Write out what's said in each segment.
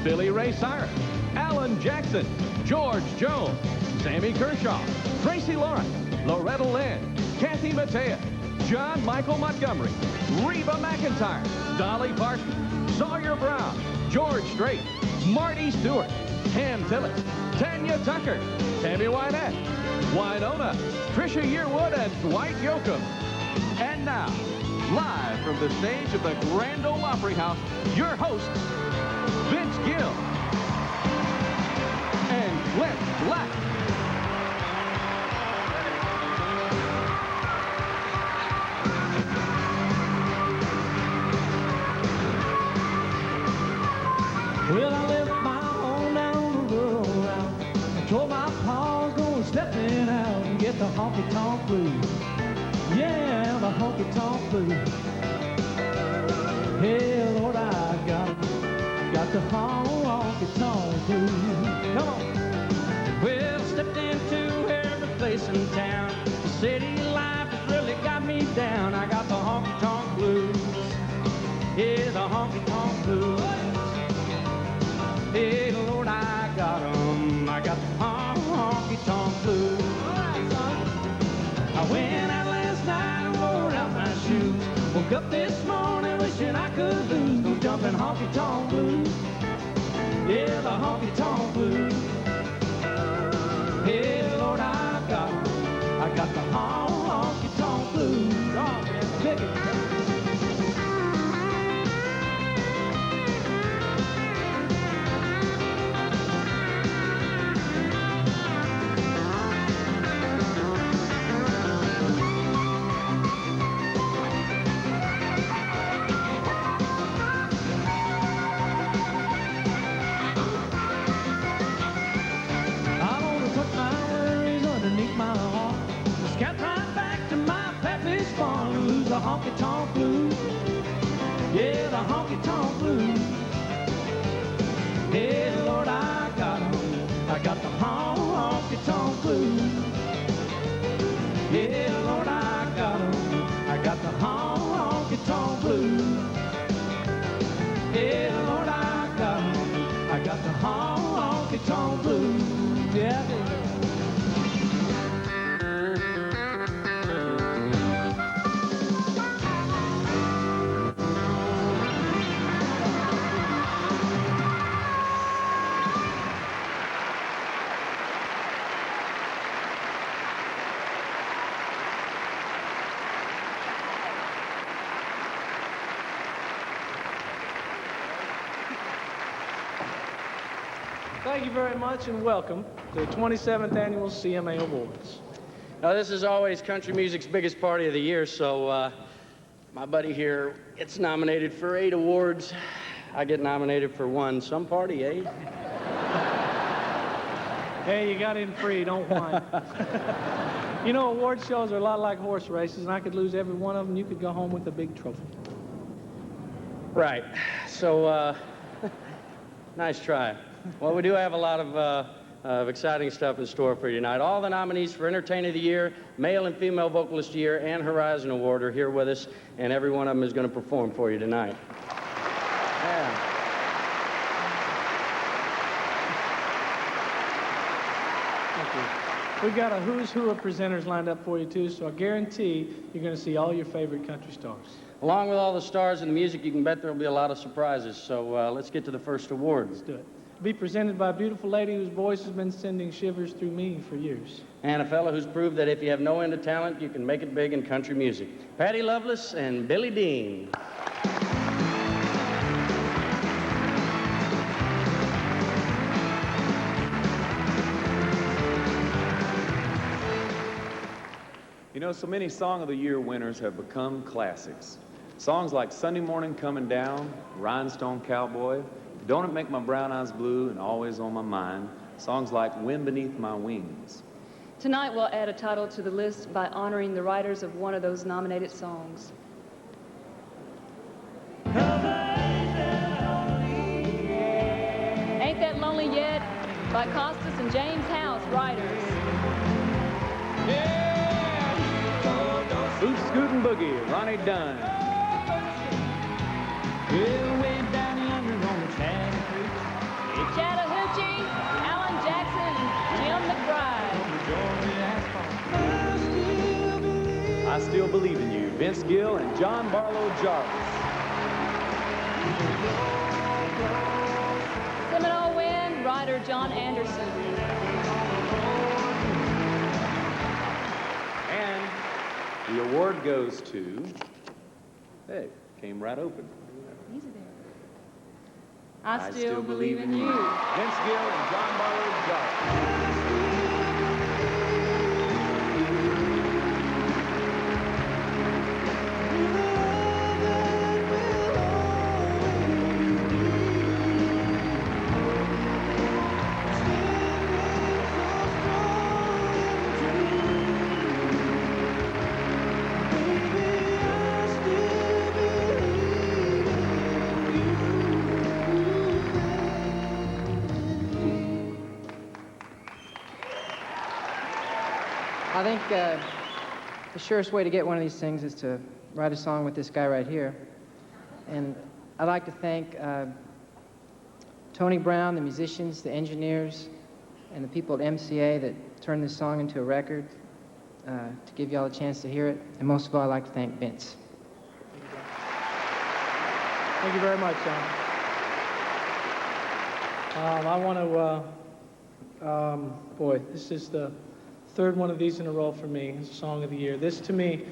Billy Ray Cyrus, Alan Jackson, George Jones, Sammy Kershaw, Tracy Lawrence, Loretta Lynn, Kathy Mattea, John Michael Montgomery, Reba McEntire, Dolly Parton, Sawyer Brown, George Strait, Marty Stewart, Ham Tillis, Tanya Tucker, Tammy Wynette, Winona, Trisha Yearwood, and Dwight Yoakam. And now, live from the stage of the Grand Ole Opry House, your hosts, Vince Gill and Clint Black. Well, I left my home down the rural route. I told my pa I was gonna step in out and get the honky-tonk blues. Yeah, the honky-tonk blues. Hey, Lord, I got the honky-tonk blues. Come on. Well, stepped into every place in town. The city life has really got me down. I got the honky-tonk blues. Yeah, the honky-tonk blues. Hey, Lord, I got 'em. I got the honky-tonk blues. I went out last night and wore out my shoes. Woke up this morning wishing I could lose. No jumping honky-tonk blues. Yeah, the honky-tonk blues. Hey, Lord, I got 'em. I got the honky-tonk blues. Oh, man, pick it. The honky-tonk blues, yeah, the honky-tonk blues. Hey, Lord, I got 'em. I got the honky-tonk blues. Yeah, Lord, I got 'em. I got the honky-tonk blues. Yeah, Lord, I got 'em. I got the honky-tonk blues. Yeah. Thank you very much and welcome to the 27th Annual CMA Awards. Now, this is always country music's biggest party of the year, so my buddy here gets nominated for 8 awards. I get nominated for 1. Some party, eh? Hey, you got in free, don't whine. You know, award shows are a lot like horse races, and I could lose every one of them. You could go home with a big trophy. Right. So, nice try. Well, we do have a lot of exciting stuff in store for you tonight. All the nominees for Entertainer of the Year, Male and Female Vocalist of the Year, and Horizon Award are here with us, and every one of them is going to perform for you tonight. Yeah. Thank you. We've got a who's who of presenters lined up for you, too, so I guarantee you're going to see all your favorite country stars. Along with all the stars in the music, you can bet there will be a lot of surprises. So let's get to the first award. Let's do it. Be presented by a beautiful lady whose voice has been sending shivers through me for years. And a fella who's proved that if you have no end of talent, you can make it big in country music. Patty Loveless and Billy Dean. You know, so many Song of the Year winners have become classics. Songs like Sunday Morning Coming Down, Rhinestone Cowboy, Don't It Make My Brown Eyes Blue, and Always on My Mind. Songs like Wind Beneath My Wings. Tonight we'll add a title to the list by honoring the writers of one of those nominated songs. Ain't That Lonely Yet by Costas and James House, writers. Yeah! Boot Scootin' Boogie, Ronnie Dunn. Well, way down yonder on the Chatham Creek, Still Believe in You, Vince Gill and John Barlow Jarvis. Seminole Wind, writer John Anderson. And the award goes to, hey, came right open. Easy there. I still believe in you. Vince Gill and John Barlow Jarvis. I think the surest way to get one of these things is to write a song with this guy right here. And I'd like to thank Tony Brown, the musicians, the engineers, and the people at MCA that turned this song into a record to give y'all a chance to hear it. And most of all, I'd like to thank Vince. Thank you very much, John. I want to, boy, this is the third one of these in a row for me as Song of the Year. This, to me,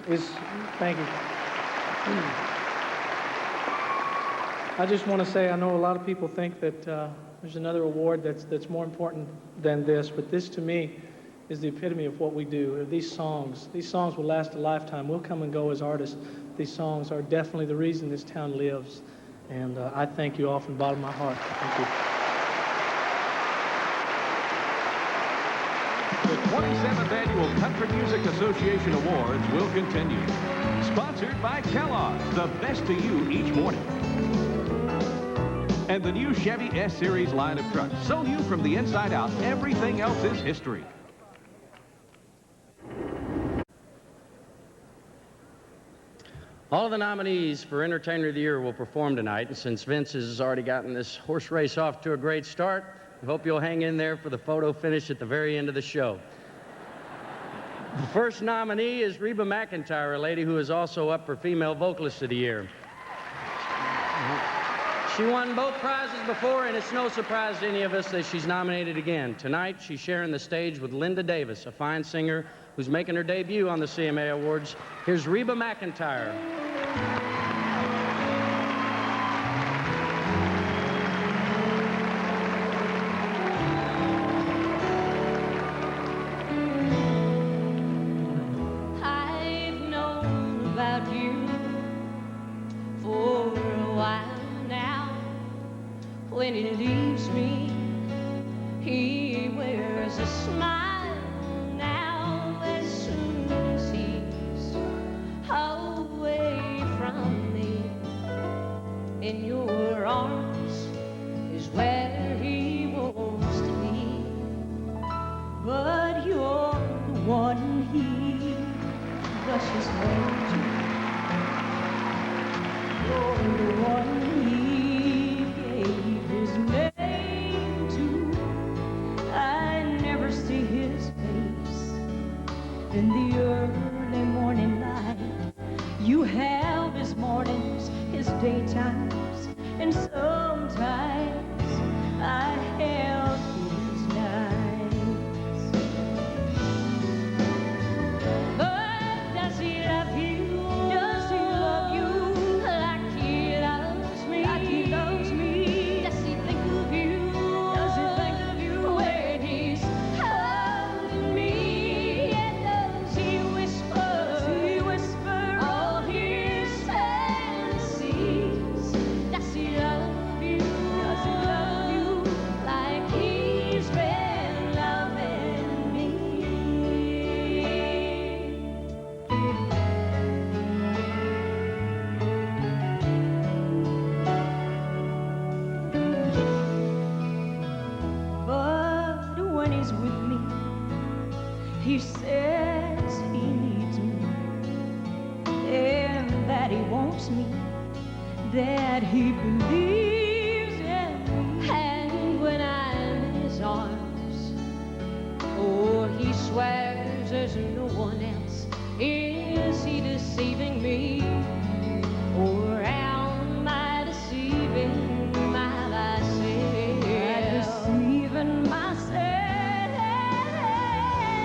is, thank you. I just want to say, I know a lot of people think that there's another award that's more important than this, but this, to me, is the epitome of what we do. These songs will last a lifetime. We'll come and go as artists. These songs are definitely the reason this town lives. And I thank you all from the bottom of my heart. Thank you. The 27th Annual Country Music Association Awards will continue. Sponsored by Kellogg's, the best to you each morning. And the new Chevy S-Series line of trucks. So new from the inside out, everything else is history. All of the nominees for Entertainer of the Year will perform tonight, and since Vince has already gotten this horse race off to a great start, I hope you'll hang in there for the photo finish at the very end of the show. The first nominee is Reba McEntire, a lady who is also up for Female Vocalist of the Year. She won both prizes before, and it's no surprise to any of us that she's nominated again. Tonight, she's sharing the stage with Linda Davis, a fine singer who's making her debut on the CMA Awards. Here's Reba McEntire. I've known about you for a while now. When he leaves me, he wears a smile now as soon as he's away from me. In your arms is where he wants to be, but you're the one he rushes home to. You're the one he gave his name to. I never see his face in the early morning light. You have his mornings, his daytimes, and sometimes I have his nights. But does he love you? Does he love you like he loves me? Like he loves me? Does he think of you? Does he think of you when he's holding me? And does he whisper? Does he whisper all his fantasies? Does he love you? Does he love you like he's been loving me? But when he's with me, he says he needs me, and that he wants me, that he believes in me. And when I'm in his arms, oh, he swears there's no one else he deceiving me? Or am I deceiving myself? Deceiving myself.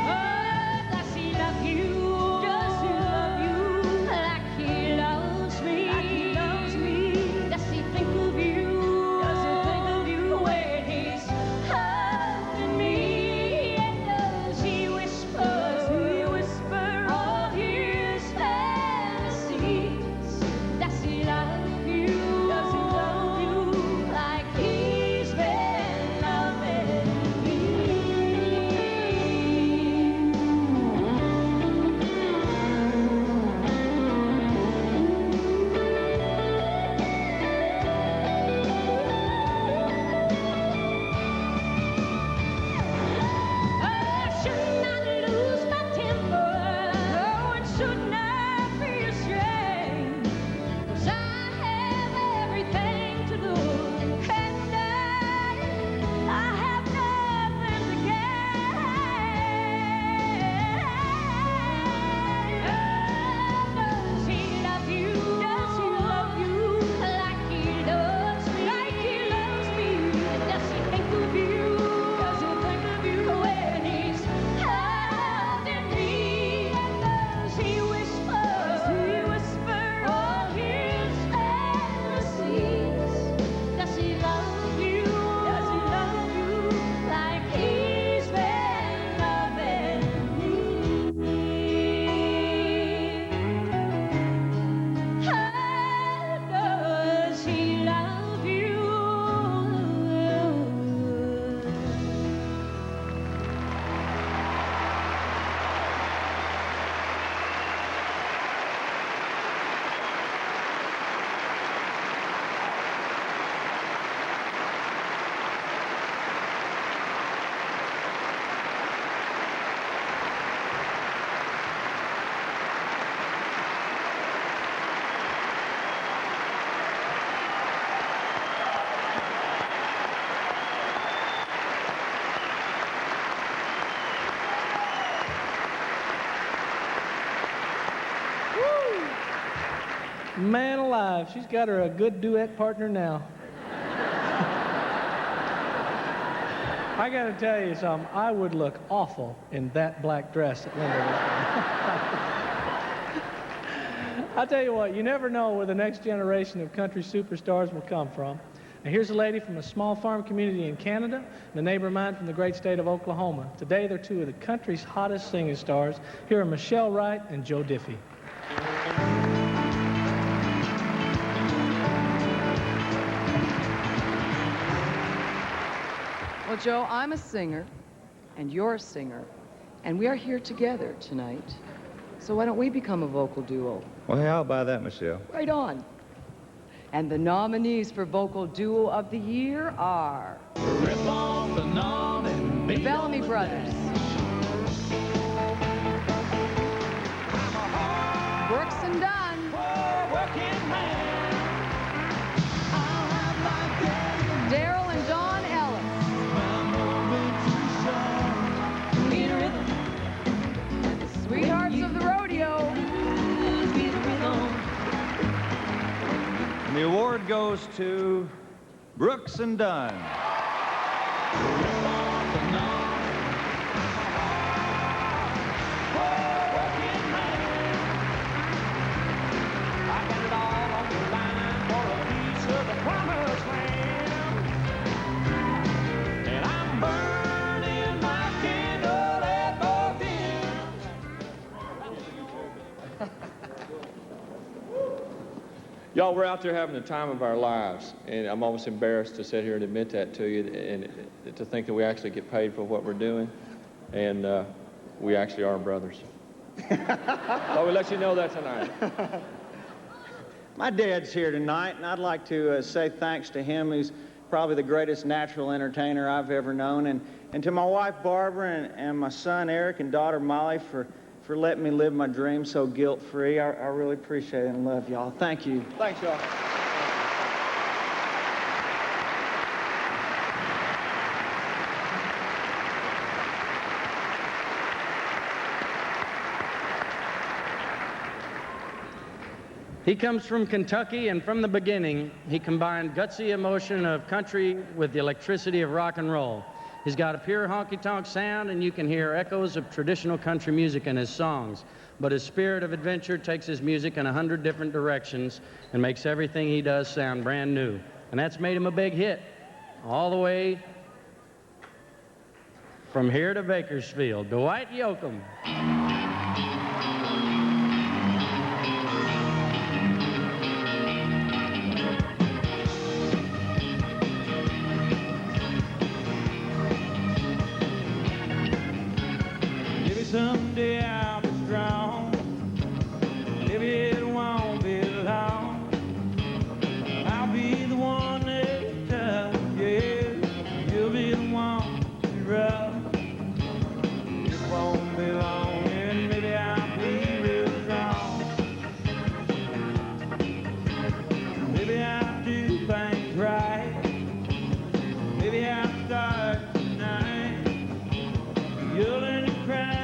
Oh, does he love you? Does he love you like he loves me? Like he loves me. Does he think of you? Does he think of you when he's holding me? And does he whisper all his fantasies? Does he love you? Does he love you like he's been loving me? Oh, should not lose my temper. No, and should not be ashamed. 'Cause I have everything to lose, and I have nothing to gain. Does he love you? Does he love you like he loves me? Like he loves me? Does he think of you? Does he think of you when he's holding me? And does he whisper all his fantasies? Does he love you? Does he love you like he's been loving me? Does he love you? Man alive, she's got her a good duet partner now. I gotta tell you something, I would look awful in that black dress that Linda was wearing. I'll tell you what, you never know where the next generation of country superstars will come from. Now, here's a lady from a small farm community in Canada, and a neighbor of mine from the great state of Oklahoma. Today, they're two of the country's hottest singing stars. Here are Michelle Wright and Joe Diffie. Well, Joe, I'm a singer, and you're a singer, and we are here together tonight. So why don't we become a vocal duo? Well, hey, I'll buy that, Michelle. Right on. And the nominees for Vocal Duo of the Year are the Bellamy Brothers, Brooks and Dunn, Daryl and Dawn Ellis, Sweethearts of the Rodeo. And the award goes to Brooks and Dunn. Y'all, we're out there having the time of our lives, and I'm almost embarrassed to sit here and admit that to you, and to think that we actually get paid for what we're doing, and we actually are brothers. So we'll let you know that tonight. My dad's here tonight, and I'd like to say thanks to him, who's probably the greatest natural entertainer I've ever known, and to my wife Barbara and my son Eric and daughter Molly for letting me live my dream so guilt-free. I really appreciate it and love y'all. Thank you. Thanks, y'all. He comes from Kentucky, and from the beginning, he combined gutsy emotion of country with the electricity of rock and roll. He's got a pure honky-tonk sound, and you can hear echoes of traditional country music in his songs. But his spirit of adventure takes his music in 100 different directions and makes everything he does sound brand new. And that's made him a big hit, all the way from here to Bakersfield. Dwight Yoakam. Someday I'll be strong. Maybe it won't be long. I'll be the one that's tough, yeah. You'll be the one that's rough. It won't be long, and maybe I'll be real strong. Maybe I'll do things right. Maybe I'll start tonight. You'll learn to cry.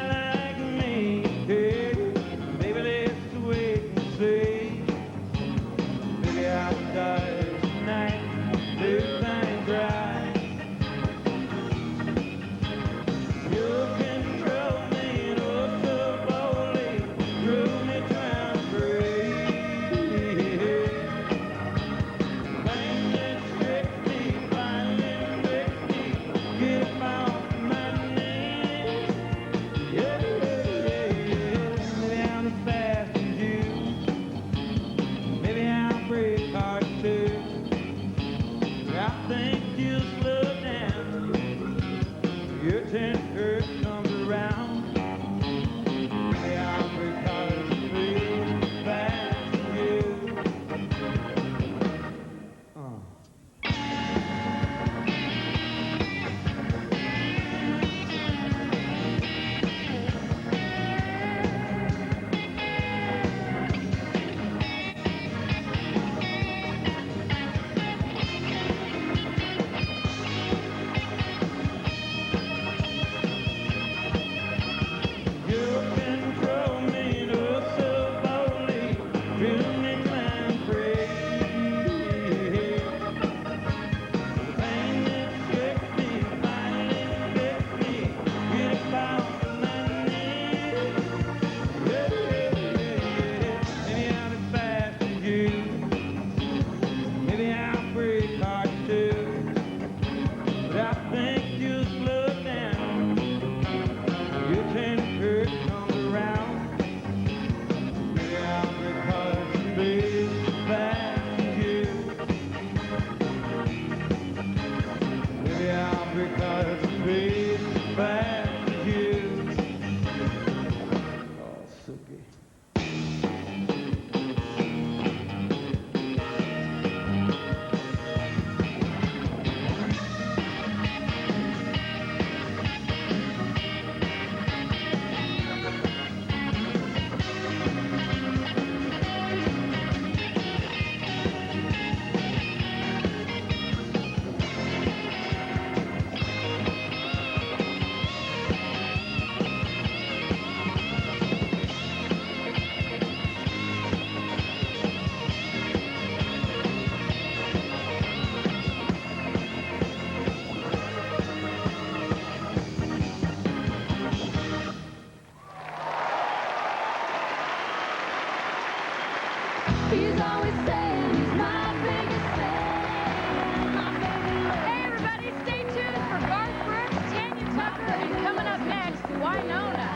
He's always saying he's my biggest fan, my baby. Hey, everybody, stay tuned for Garth Brooks, Tanya Tucker, and coming up next, Wynonna.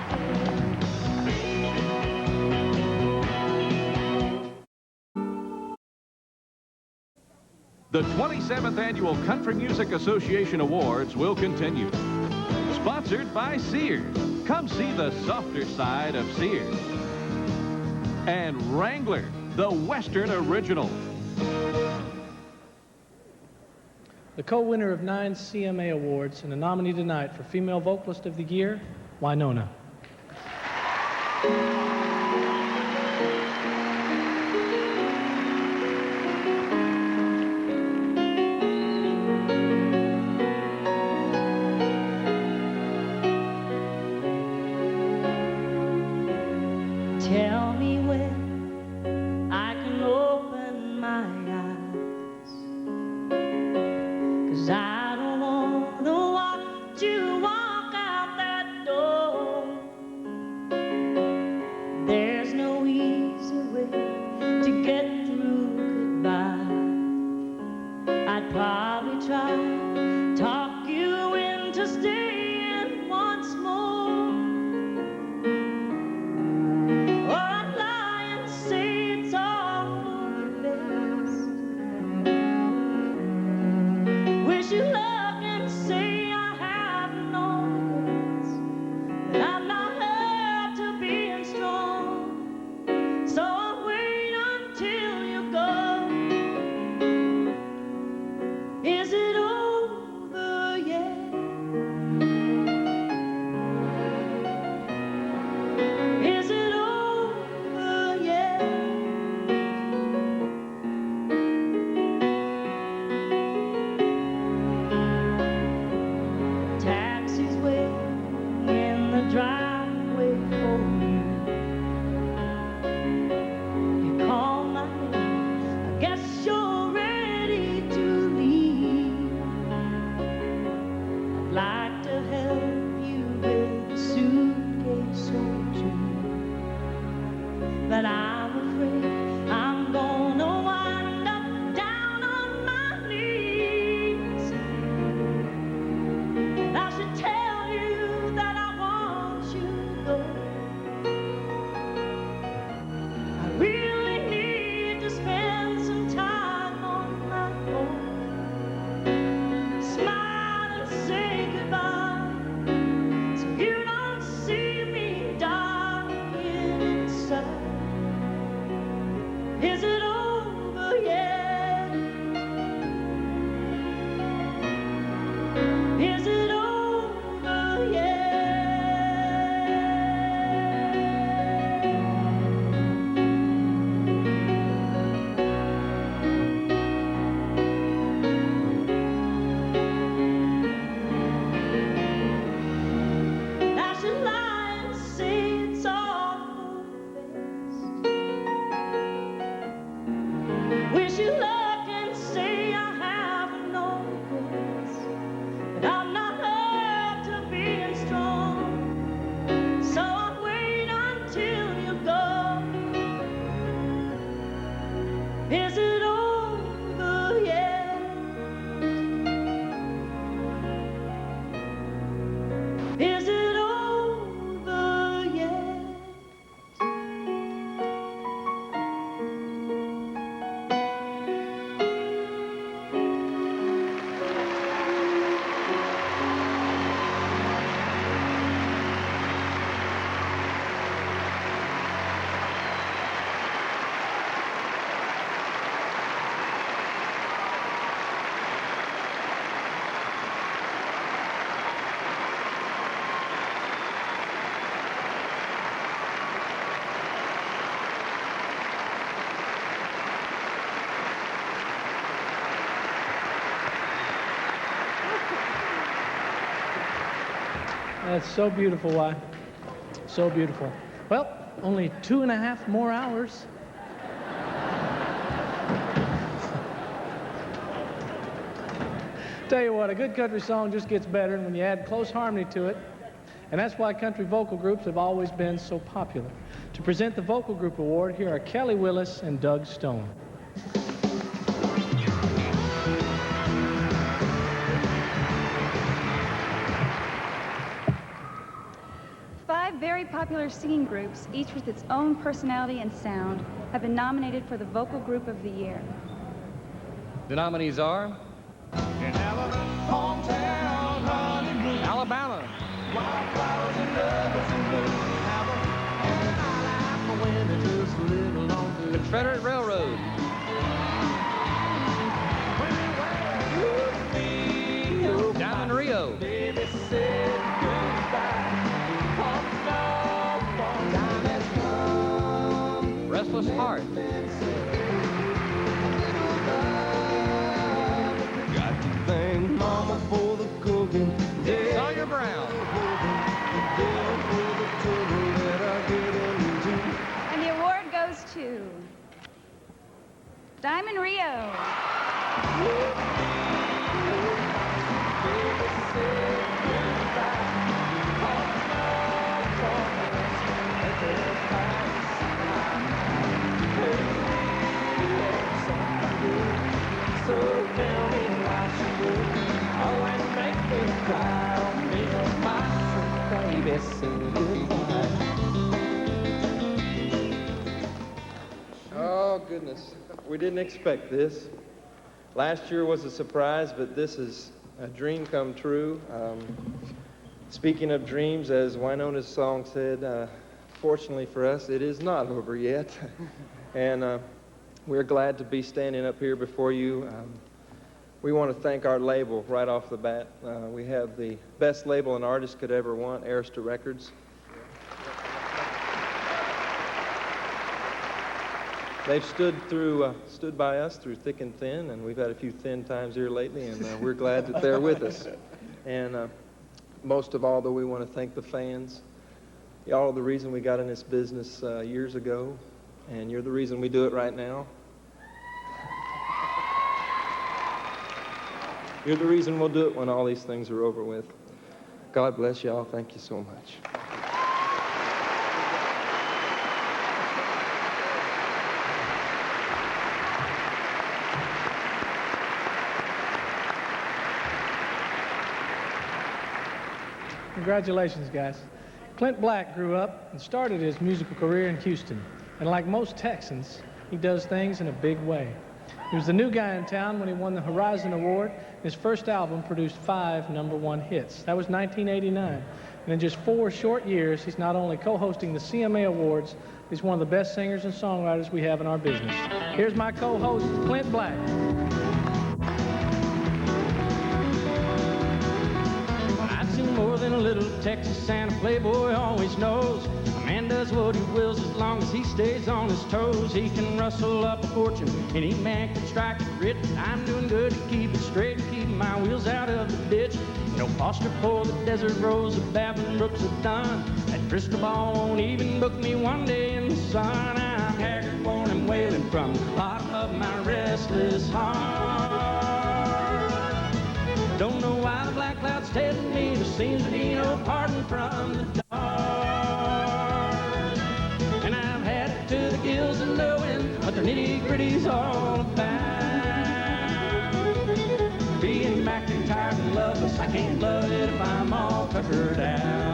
The 27th Annual Country Music Association Awards will continue. Sponsored by Sears. Come see the softer side of Sears. And Wrangler, the Western original. The co-winner of 9 CMA Awards and a nominee tonight for Female Vocalist of the Year, Wynonna. Tell me when I can That's so beautiful, why? So beautiful. Well, only 2.5 more hours. Tell you what, a good country song just gets better when you add close harmony to it. And that's why country vocal groups have always been so popular. To present the Vocal Group Award, here are Kelly Willis and Doug Stone. 5 very popular singing groups, each with its own personality and sound, have been nominated for the Vocal Group of the Year. The nominees are Alabama, Confederate Railroad, Diamond Rio, Restless Heart, Got to thank Mama for the cooking. Sawyer Brown, And the award goes to Diamond Rio. So tell me why she would always make me cry. On me, oh my sweet baby, say goodbye. Oh, goodness. We didn't expect this. Last year was a surprise, but this is a dream come true. Speaking of dreams, as Wynona's song said, fortunately for us, it is not over yet. And we're glad to be standing up here before you. We want to thank our label right off the bat. We have the best label an artist could ever want, Arista Records. They've stood by us through thick and thin, and we've had a few thin times here lately, and we're glad that they're with us. And most of all, though, we want to thank the fans. Y'all are the reason we got in this business years ago, and you're the reason we do it right now. You're the reason we'll do it when all these things are over with. God bless y'all. Thank you so much. Congratulations, guys. Clint Black grew up and started his musical career in Houston. And like most Texans, he does things in a big way. He was the new guy in town when he won the Horizon Award. His first album produced 5 #1 hits. That was 1989. And in just 4 short years, he's not only co-hosting the CMA Awards, he's one of the best singers and songwriters we have in our business. Here's my co-host, Clint Black. I've seen more than a little Texas, and a playboy always knows a man does what he wills as long as he stays on his toes. He can rustle up a fortune, any man can strike it rich. I'm doing good to keep it straight and keep my wheels out of the ditch. No Foster for the desert rose of Babbling Brooks have done. That crystal ball won't even book me one day in the sun. I'm haggard, worn, and wailing from the bottom of my restless heart. Don't know why the black cloud's telling me there seems to be no parting from the dark. And I've had it to the gills of knowing what the nitty-gritty's all about. Being back and tired and loveless, I can't love it if I'm all tuckered out.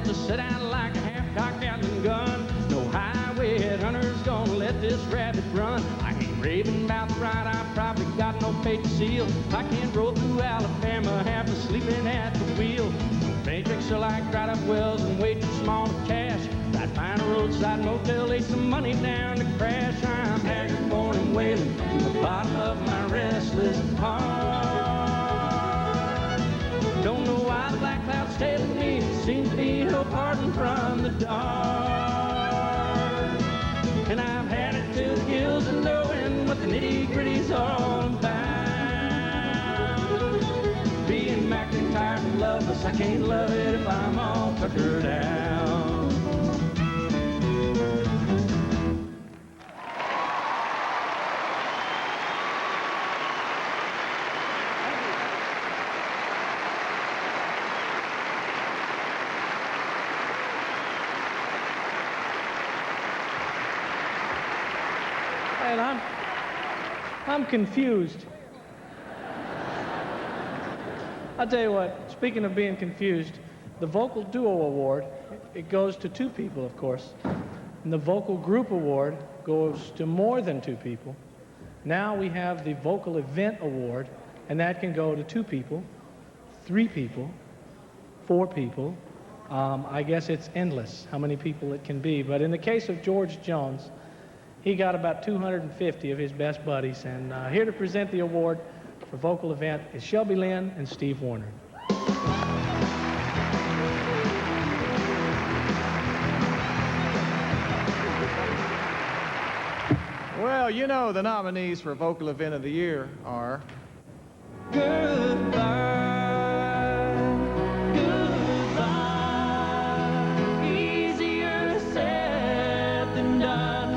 To sit out like a half-cocked Gatling gun. No highway head hunter's gonna let this rabbit run. I ain't raving about the ride, I probably got no fate to seal. I can't roll through Alabama, half the sleeping at the wheel. Matrix are like dried up wells and way too small to cash. I'd find a roadside motel, lay some money down to crash. I'm haggard, mourning, wailing from the bottom of my restless heart. Don't know why the black clouds stay with me. Seems to be no pardon from the dark. And I've had it to the gills and knowing what the nitty-gritty's all about. Being McIntyre and loveless, I can't love it if I'm all tuckered out. And I'm confused. I'll tell you what, speaking of being confused, the Vocal Duo Award, it goes to 2 people, of course. And the Vocal Group Award goes to more than 2 people. Now we have the Vocal Event Award, and that can go to 2 people, 3 people, 4 people. I guess it's endless how many people it can be. But in the case of George Jones, he got about 250 of his best buddies. And here to present the award for Vocal Event is Shelby Lynn and Steve Warner. Well, you know the nominees for Vocal Event of the Year are... Easier said than done.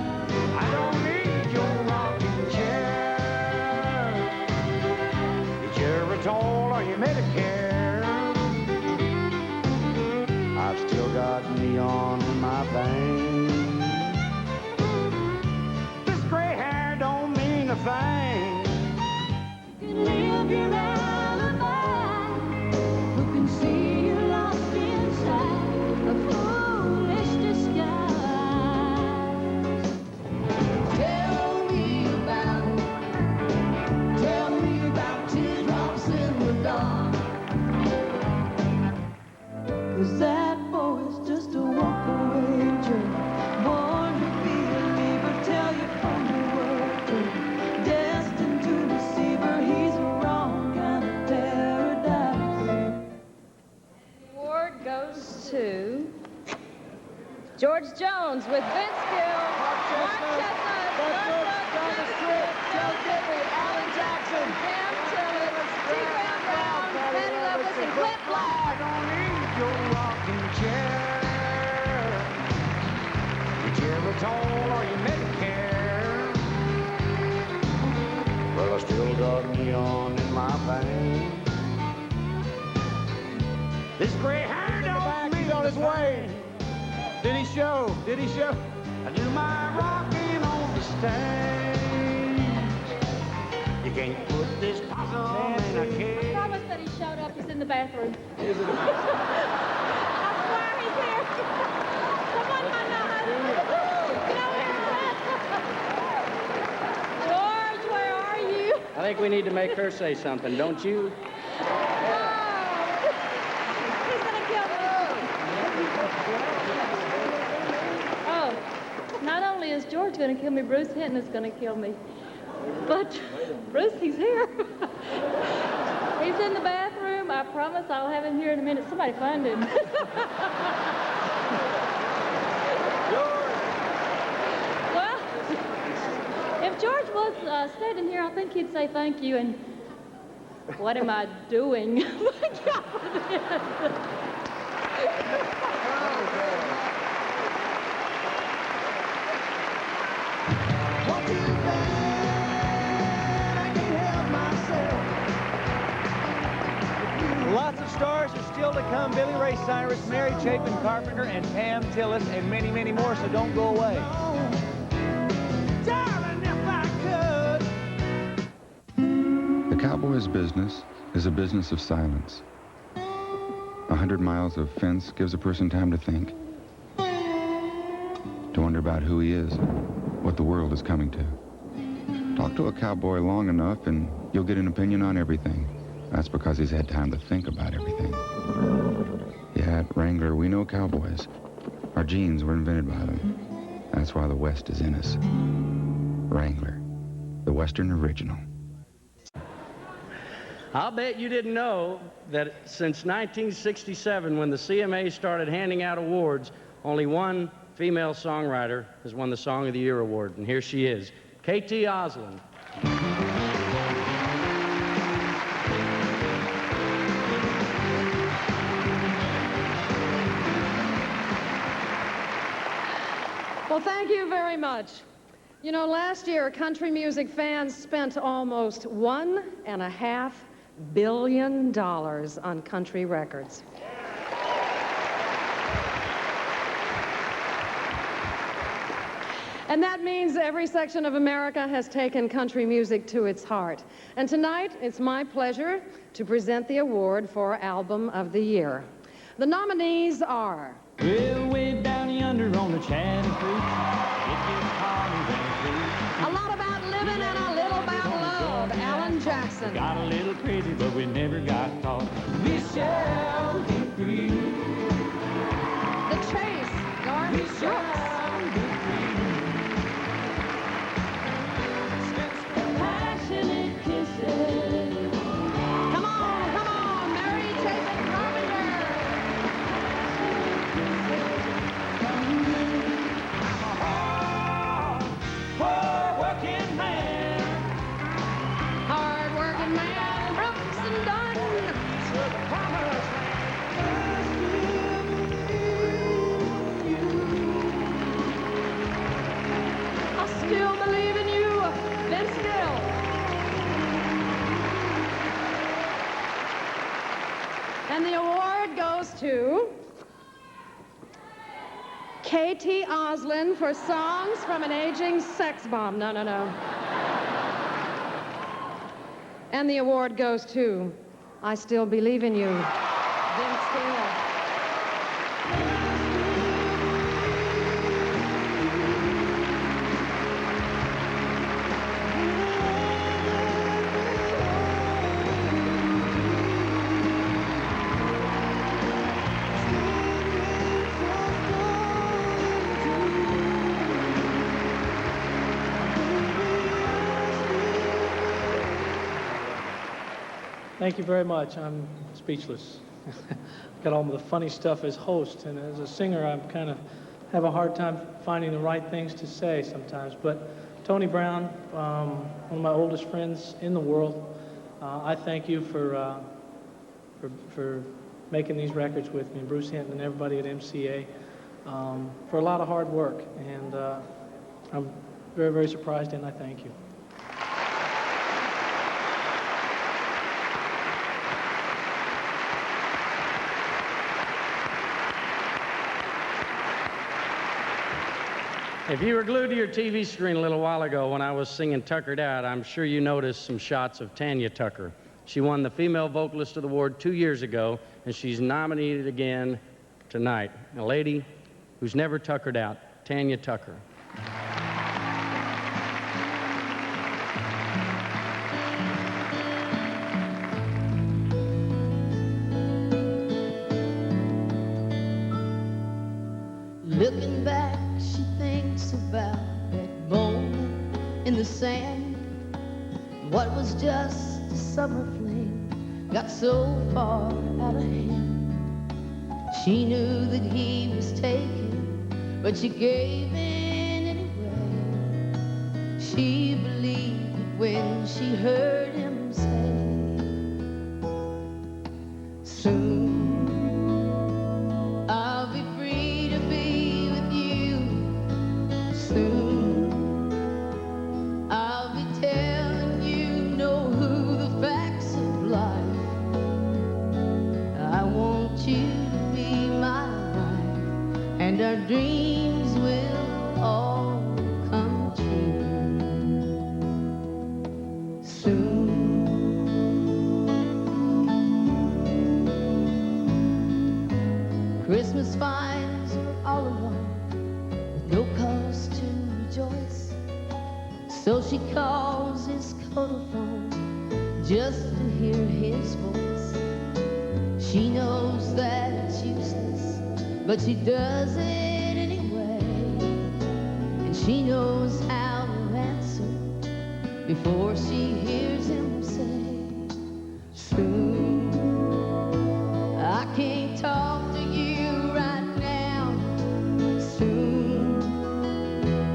I don't need your rocking chair. Your Geritol or your Medicare. I've still got neon in my veins. This gray hair don't mean a thing. Live your alibi. Who can see you lost inside a foolish disguise? Tell me about teardrops in the dark. 'Cause that boy's just a walk-away jerk. Born to be a believer, tell you from the word. Destined to deceive her, he's a wrong kind of paradise. The award goes to George Jones with Vince Gill, Mark Chestnut, John Stripp, Joe Dibley, Alan Jackson, Pam Tillett, T. Graham Brown, Patty Loveless, and Clint Black. I don't need your rocking chair. Your Geritol or your Medicare. Well, I still got neon in my veins. This gray hair don't mean on his way. Did he show? Did he show? I do my rocking on the stage. You can't put this possum in a I cage. promise that he showed up. He's in the bathroom. Is it? I swear he's here. Someone might know how to do it. Get over here. George, where are you? I think we need to make her say something, don't you? He's gonna kill me. Oh, not only is George gonna kill me, Bruce Hinton is gonna kill me. But Bruce, he's here. He's in the bathroom. I promise I'll have him here in a minute. Somebody find him. Well, if George was standing here, I think he'd say thank you. And what am I doing? Lots of stars are still to come. Billy Ray Cyrus, Mary Chapin Carpenter, and Pam Tillis, and many, many more, so don't go away. Darling, if I could. The cowboy's business is a business of silence. 100 miles of fence gives a person time to think, to wonder about who he is, what the world is coming to Talk to a cowboy long enough and you'll get an opinion on everything. That's because he's had time to think about everything. Yeah, at Wrangler, we know cowboys. Our genes were invented by them. That's why the West is in us. Wrangler, the Western original. I'll bet you didn't know that since 1967, when the CMA started handing out awards, only one female songwriter has won the Song of the Year award, and here she is, KT Oslin. Well, thank you very much. You know, last year, country music fans spent almost $1.5 billion on country records. And that means every section of America has taken country music to its heart. And tonight, it's my pleasure to present the award for Album of the Year. The nominees are... Well, way down yonder on the Chatham Creek, it gets harder than a creek. A Lot About Living and a Little About Love, Alan Jackson. Got a little crazy, but we never got caught. We shall be free. The Chase, Garth Brooks. Passionate kisses. Come on, Mary Chapin Carpenter. Working man. Hard-working man, Brooks and Dunn. I still believe in you, Vince Gill. And the award goes to KT Oslin for Songs from an Aging Sex Bomb. No. And the award goes to I Still Believe in You, Vince Gill. Thank you very much. I'm speechless. Got all the funny stuff as host, and as a singer, I'm kind of have a hard time finding the right things to say sometimes. But Tony Brown, one of my oldest friends in the world, I thank you for making these records with me, and Bruce Hinton and everybody at MCA, for a lot of hard work. And I'm very, very surprised, and I thank you. If you were glued to your TV screen a little while ago when I was singing Tuckered Out, I'm sure you noticed some shots of Tanya Tucker. She won the Female Vocalist of the Award 2 years ago, and she's nominated again tonight. A lady who's never tuckered out, Tanya Tucker. Looking back, she thinks about that moment in the sand. What was just a summer fling got so far out of hand. She knew that he was taken, but she gave in anyway. She believed it when she heard him say, soon I'll be free to be with you. Soon I'll be telling you, know who the facts of life. I want you to be my wife, and our dreams will all come true. Soon Christmas finds her all alone, with no cause to rejoice. So she calls telephone just to hear his voice. She knows that it's useless, but she does it anyway. And she knows how to answer before she hears him say, soon. I can't talk to you right now. Soon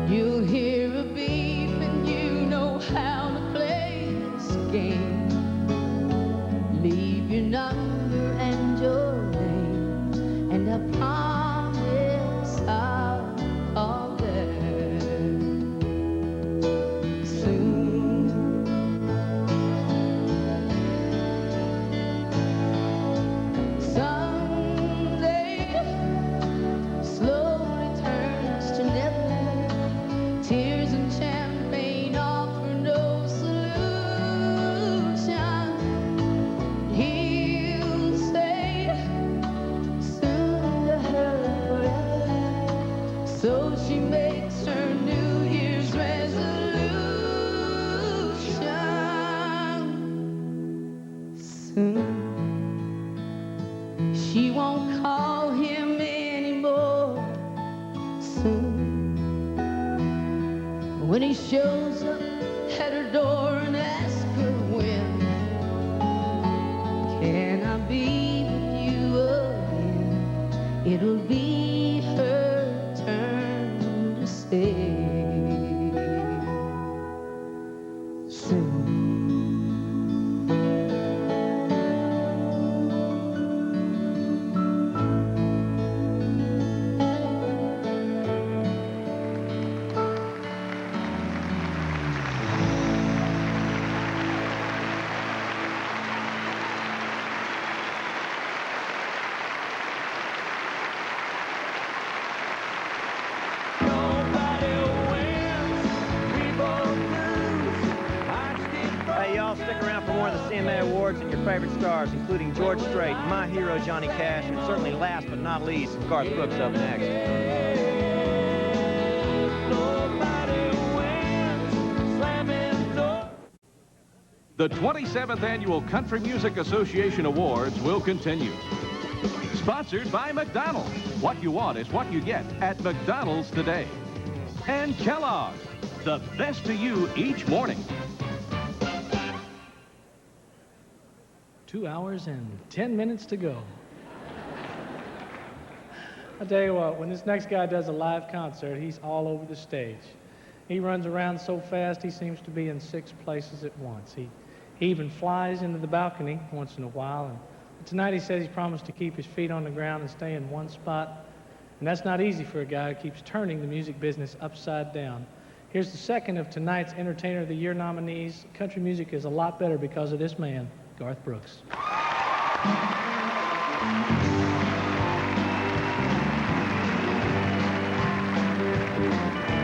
you'll hear a beep and you know how to play this game. Leave your number and your name, and I promise I'll call there soon. Someday slowly turns to never. Tears and champagne offer no solution. He'll say soon to her forever. So she makes her New Year's resolution. Soon she won't call him anymore. Soon, when he shows up at her door and asks her when, can I be with you again? It'll be her turn to say soon. Hey, y'all, stick around for more of the CMA Awards and your favorite stars, including George Strait, my hero Johnny Cash, and certainly last but not least, Garth Brooks up next. The 27th Annual Country Music Association Awards will continue. Sponsored by McDonald's. What you want is what you get at McDonald's today. And Kellogg's, the best to you each morning. 2 hours and 10 minutes to go. I'll tell you what, when this next guy does a live concert, he's all over the stage. He runs around so fast, he seems to be in 6 places at once. He even flies into the balcony once in a while. And tonight he says he promised to keep his feet on the ground and stay in one spot. And that's not easy for a guy who keeps turning the music business upside down. Here's the second of tonight's Entertainer of the Year nominees. Country music is a lot better because of this man, Garth Brooks.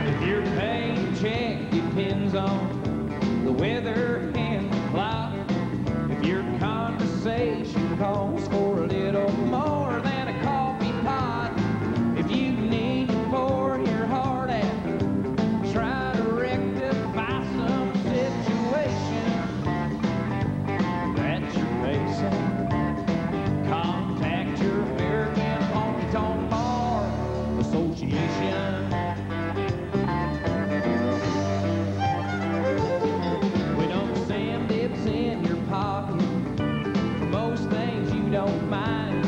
If your paycheck depends on the weather and the clock, if your conversation calls for a little more than a coffee pot, if you need to pour your heart out, try to rectify some situation that you're facing, contact your American Honky Tonk Bar Association. We don't send dips in your pocket for most things you don't mind,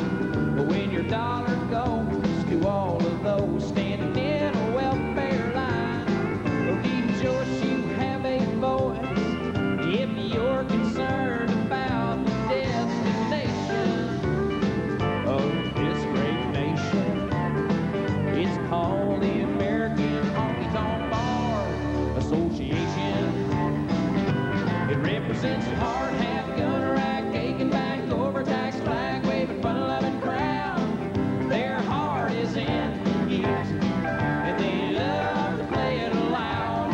but when your dollar goes to all of those standing in a welfare line, well, be sure you have a voice if you're concerned about the destination of this great nation. It's called the American Honky Tonk Bar Association. It represents the hard hat, gunner rack, aching back, overtaxed flag, waving fun-loving crowd. Their heart is in the music, and they love to play it loud.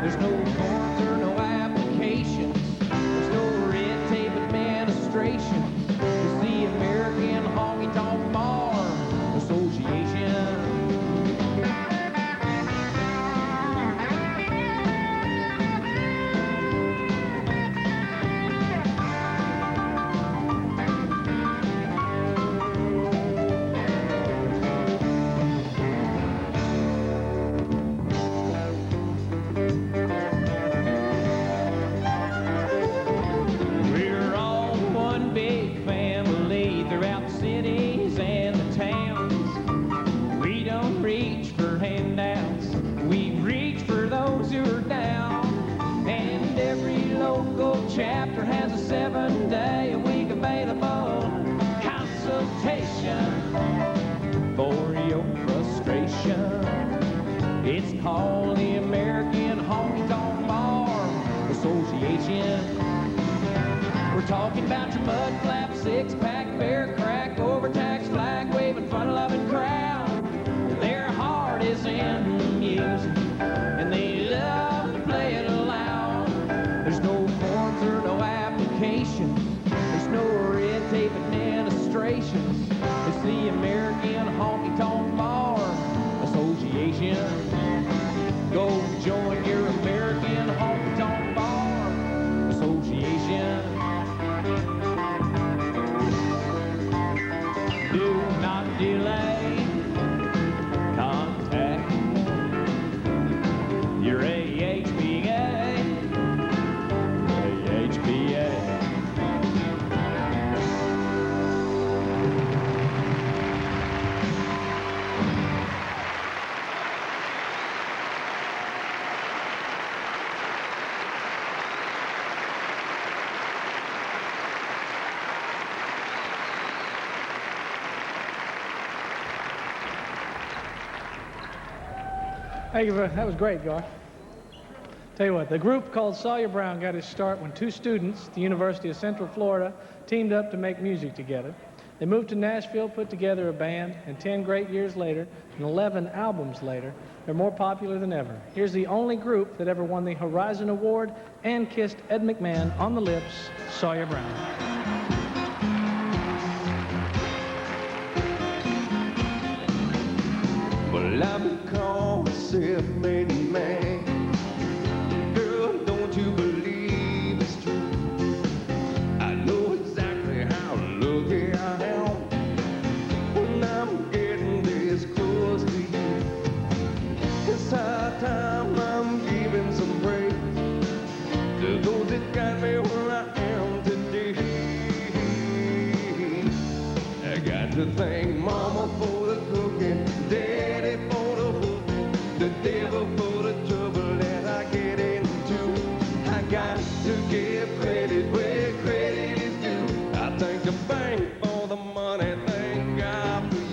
There's no forms or no applications, there's no red tape administration. It's the American Honky Tonk Bar Association. called the American Honky Tonk Bar Association. We're talking about your mud flap, six-pack, bear crack, overtaxed flag waving, fun-loving crowd. Their heart is in the music, and they love to play it loud. There's no forms or no applications. There's no red tape administration. It's the American Honky Tonk Bar Association. Go join your American Honky Tonk Bar Association. Do not delay. Contact your AHPA. AHPA. Thank you. That was great, Garth. Tell you what, the group called Sawyer Brown got its start when two students at the University of Central Florida teamed up to make music together. They moved to Nashville, put together a band, and 10 great years later, and 11 albums later, they're more popular than ever. Here's the only group that ever won the Horizon Award and kissed Ed McMahon on the lips, Sawyer Brown. Well, I become a self-made man. Girl, don't you believe it's true? I know exactly how lucky I am when I'm getting this close to you. It's high time I'm giving some praise to those that got me where I am today. I got to thank Mama for the cooking, Daddy for the whooping, the devil for the trouble that I get into. I got to give credit where credit is due. I thank the bank for the money, thank God for you.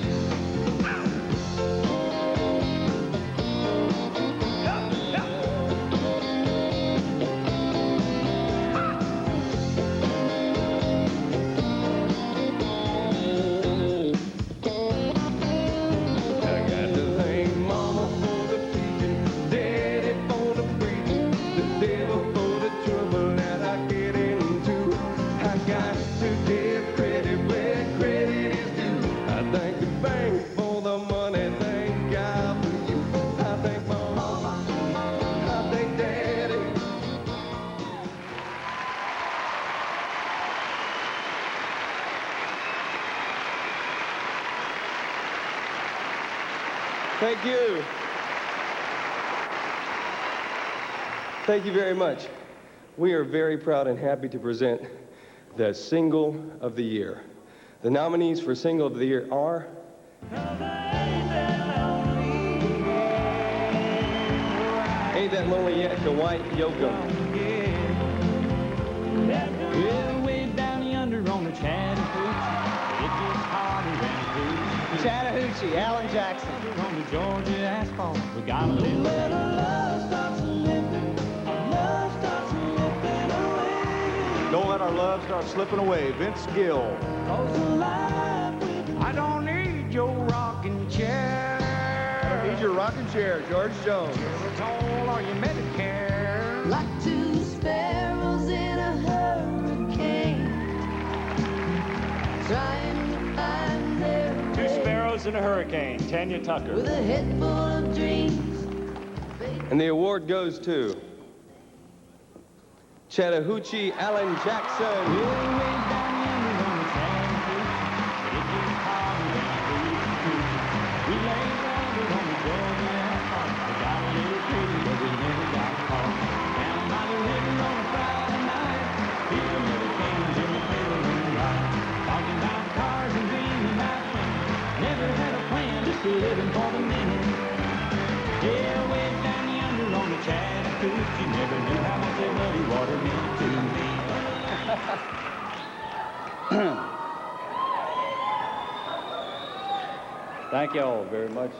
I got to thank Mama for the teaching, Daddy for the preaching, the devil for the trouble that I get into. I got to give credit where credit is due. I thank the bank for the money, thank God for you. I thank Mama, I thank Daddy. Thank you. Thank you very much. We are very proud and happy to present the Single of the Year. The nominees for Single of the Year are Ain't That Lonely Yet, the White Yoga. Well, way down yonder on the Chattahoochee, it gets harder than a cruise. Chattahoochee, Alan Jackson. On the Georgia asphalt, we got a little love starts slipping, love starts slipping away. Don't let our love start slipping away. Vince Gill. Cause alive with I don't need your rocking chair. I don't need your rocking chair, George Jones. Geritol or your Medicare. Like two sparrows in a hurricane, trying to find their Two way Sparrows in a Hurricane, Tanya Tucker. with a head full of dreams. And the award goes to Chattahoochee Alan Jackson. Living for the minute. Yeah, way down yonder on the Chattahoochee, never knew how much that muddy water meant to me. Thank you all very much.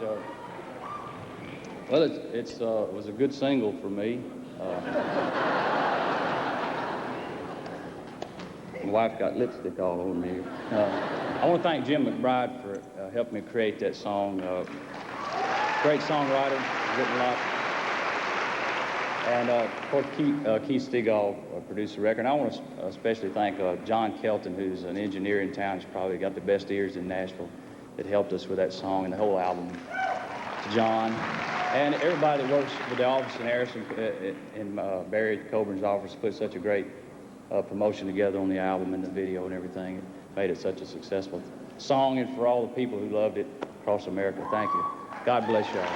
Well, it was a good single for me. My wife got lipstick all over me. I want to thank Jim McBride for helping me create that song. Great songwriter, written a lot. And, of course, Keith Stegall produced the record. And I want to especially thank John Kelton, who's an engineer in town. He's probably got the best ears in Nashville, that helped us with that song and the whole album. To John. And everybody that works with the office in Harrison, in Barry Coburn's office, put such a great promotion together on the album and the video and everything. It made it such a successful song, and for all the people who loved it across America, thank you. God bless you all.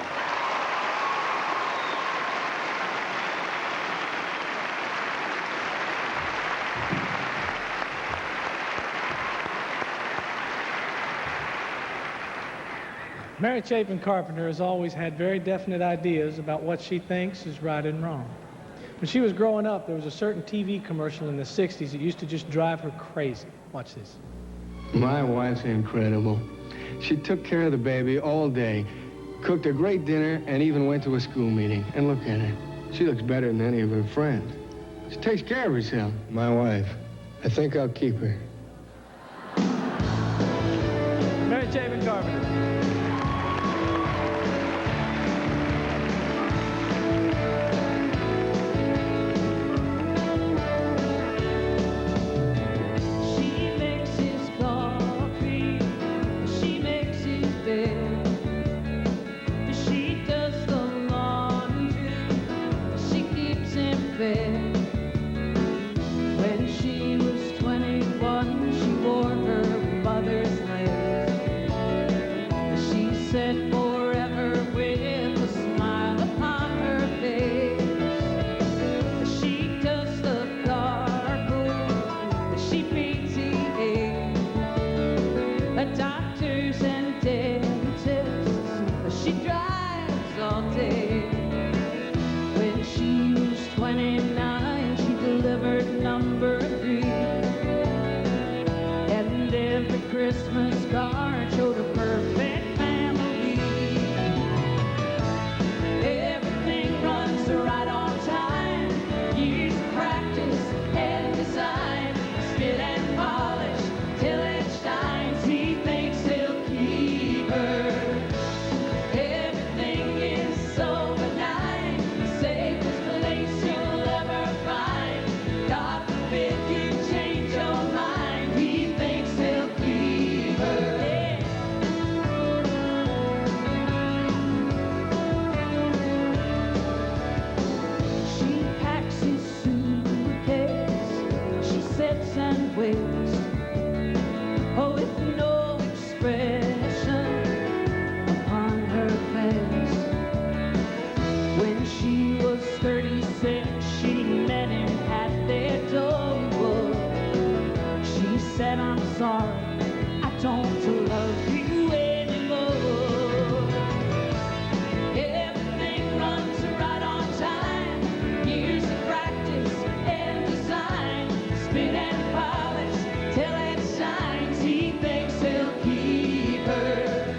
Mary Chapin Carpenter has always had very definite ideas about what she thinks is right and wrong. When she was growing up, there was a certain TV commercial in the 60s that used to just drive her crazy. Watch this. My wife's incredible. She took care of the baby all day, cooked a great dinner, and even went to a school meeting. And look at her. She looks better than any of her friends. She takes care of herself. My wife. I think I'll keep her. Mary Chapin Carpenter. When she was 21, she wore her mother's lace. She said forever with a smile upon her face. She does the carpool, she beats the doctors and dentists, she drives all day. When she was 29, she delivered number 3. And every Christmas card showed a perfect family. Everything runs right on time. Years of practice and design. Spit and polish till it shines. He thinks he'll keep her. Everything is so benign. Safest place you'll ever find. God forbid you change your mind. He thinks he'll keep her. She packs his suitcase. She sits and waits. Oh, with no expression upon her face. When she was 36, she met him at their door. She said, I'm sorry, I don't love you anymore. Everything runs right on time. Years of practice and design. Spit and polish till it shines. He thinks he'll keep her.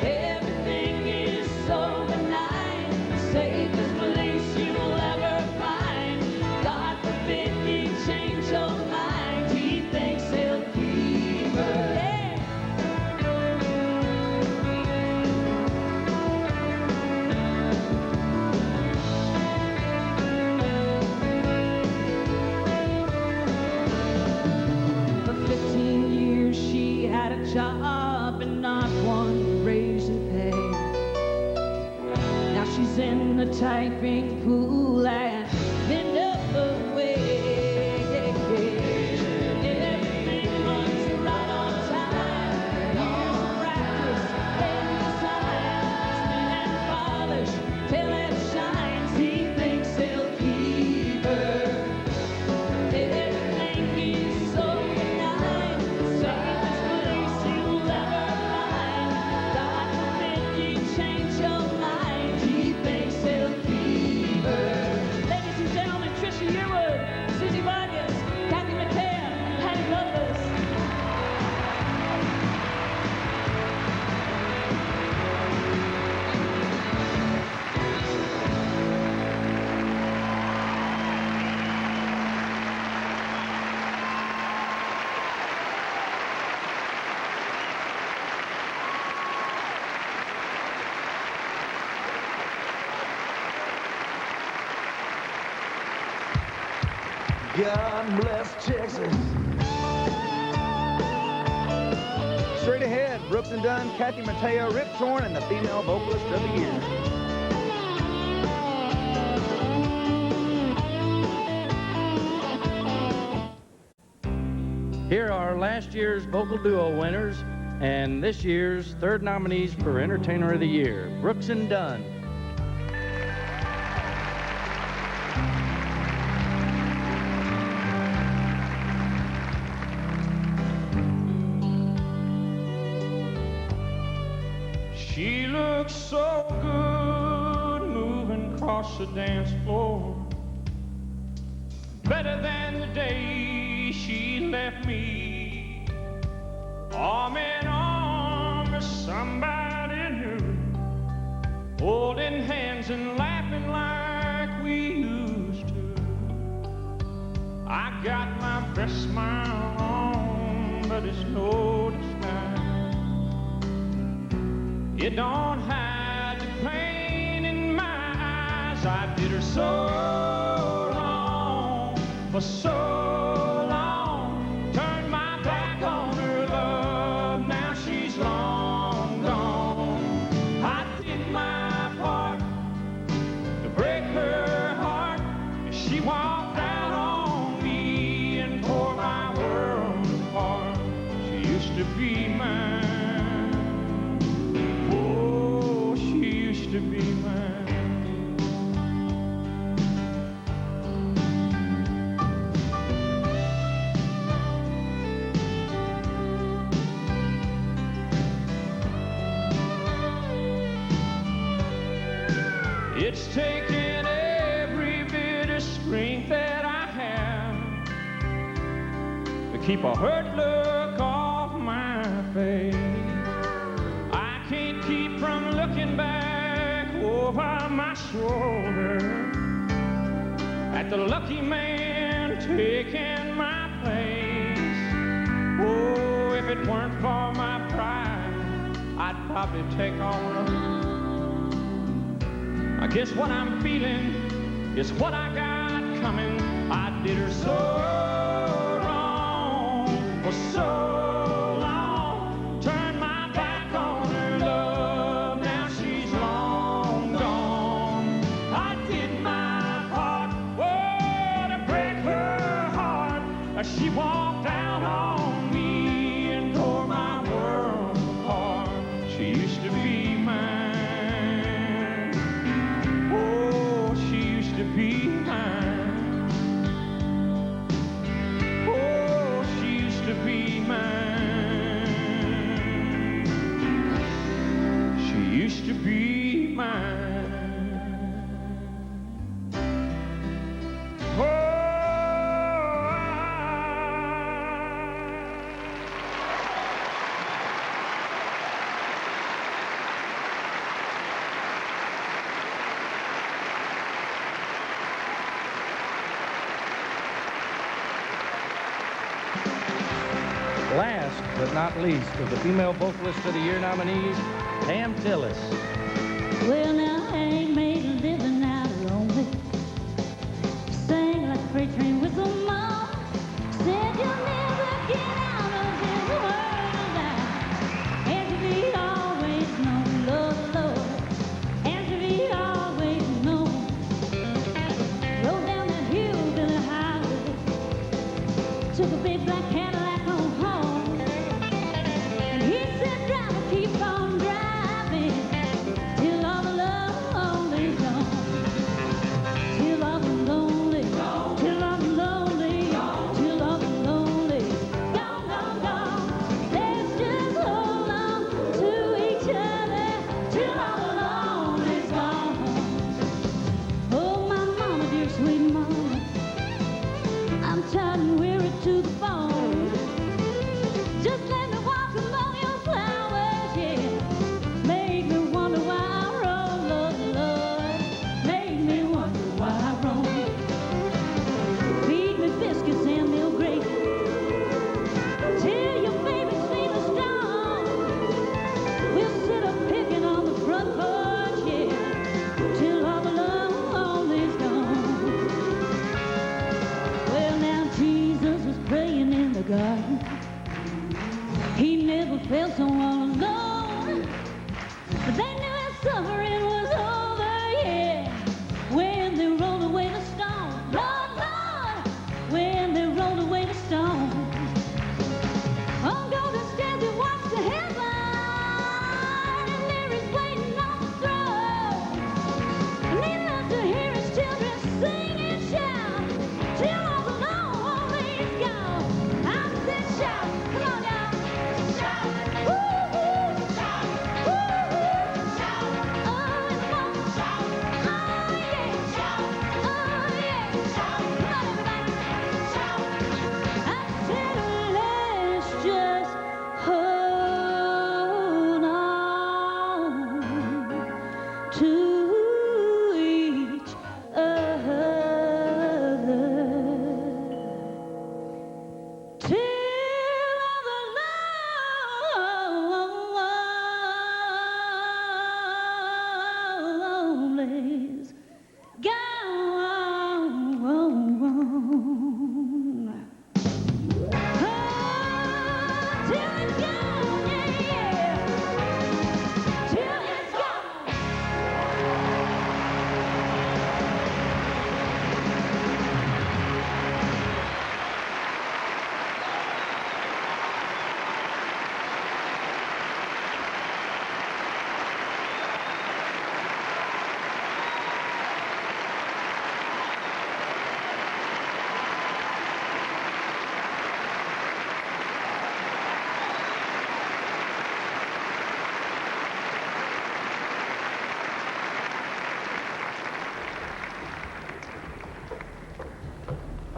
Everything is so benign. Safest place you'll ever find. God forbid you change your mind. He thinks he'll keep her. For 15 years she had a job and not one raise in pay. Now she's in the typing pool and been up away. Everything runs right on time. Years of practice and design. Spin and polish till it shines. He thinks he'll keep her. Everything is so benign. Safest place you'll ever find. God forbid you change your mind. He thinks he'll keep her. Ladies and gentlemen, God bless Texas. Straight ahead, Brooks and Dunn, Kathy Mattea, Rip Torn, and the female vocalist of the year. Here are last year's vocal duo winners and this year's third nominees for Entertainer of the Year, Brooks and Dunn. She looks so good moving across the dance floor, better than the day she left me. Arm in arm with somebody new, holding hands and laughing like we used to. I got my best smile on, but it's no disguise. It don't hide the pain in my eyes. I did her so wrong for so long. Turned my back on her love, now she's long gone. I did my part to break her heart, and she walked out on me and tore my world apart. She used to be mine. To be mine. It's taken every bit of strength that I have to keep a hurt look off my face. I can't keep from looking back over my shoulder at the lucky man taking my place. Oh, if it weren't for my pride, I'd probably take all of it. I guess what I'm feeling is what I got coming. I did her so wrong for so she walked out on me and tore my world apart. She used to be mine. Oh, she used to be mine. Oh, she used to be mine. She used to be mine. Last but not least of the female vocalist of the year nominees, Pam Tillis. Well, now I ain't made a living out lonely. Sang like a freight train with some mom. Said you'll never get out of this world alive. And to be always known, love, Lord. And to be always known. Rode down that hillbilly highway. Took a big black Cadillac home. He said, driver, keep on driving till all the love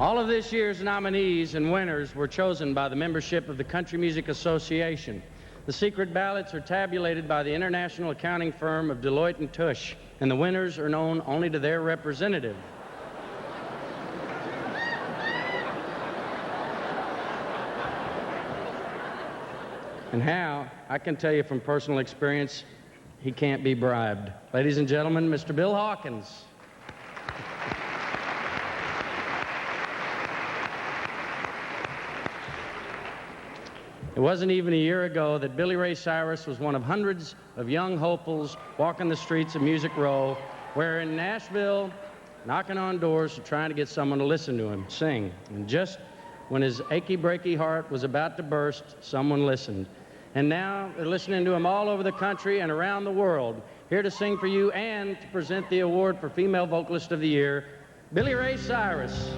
All of this year's nominees and winners were chosen by the membership of the Country Music Association. The secret ballots are tabulated by the international accounting firm of Deloitte & Touche, and the winners are known only to their representative. And how, I can tell you from personal experience, he can't be bribed. Ladies and gentlemen, Mr. Bill Hawkins. It wasn't even a year ago that Billy Ray Cyrus was one of hundreds of young hopefuls walking the streets of Music Row, where in Nashville, knocking on doors trying to get someone to listen to him sing. And just when his achy breaky heart was about to burst, someone listened. And now they're listening to him all over the country and around the world. Here to sing for you and to present the award for Female Vocalist of the Year, Billy Ray Cyrus.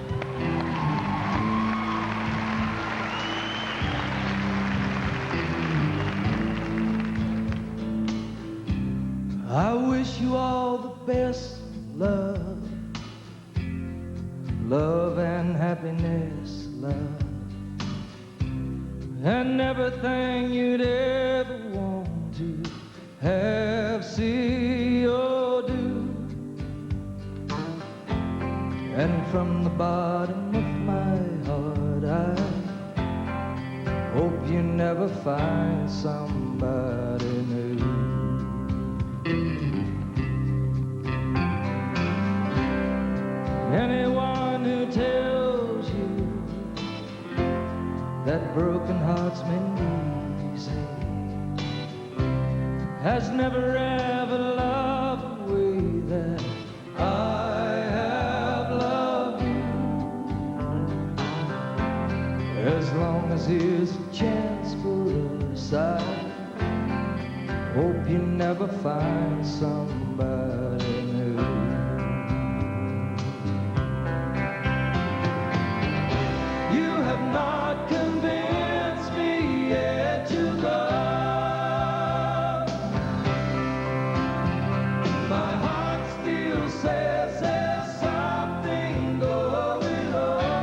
I wish you all the best, love, love and happiness, love, and everything you'd ever want to have, see, or do. And from the bottom of my heart, I hope you never find somebody new. Anyone who tells you that broken hearts mend easy has never ever loved the way that I have loved you. As long as here's a chance for us, I hope you never find somebody new. You have not convinced me yet to go. My heart still says there's something going on.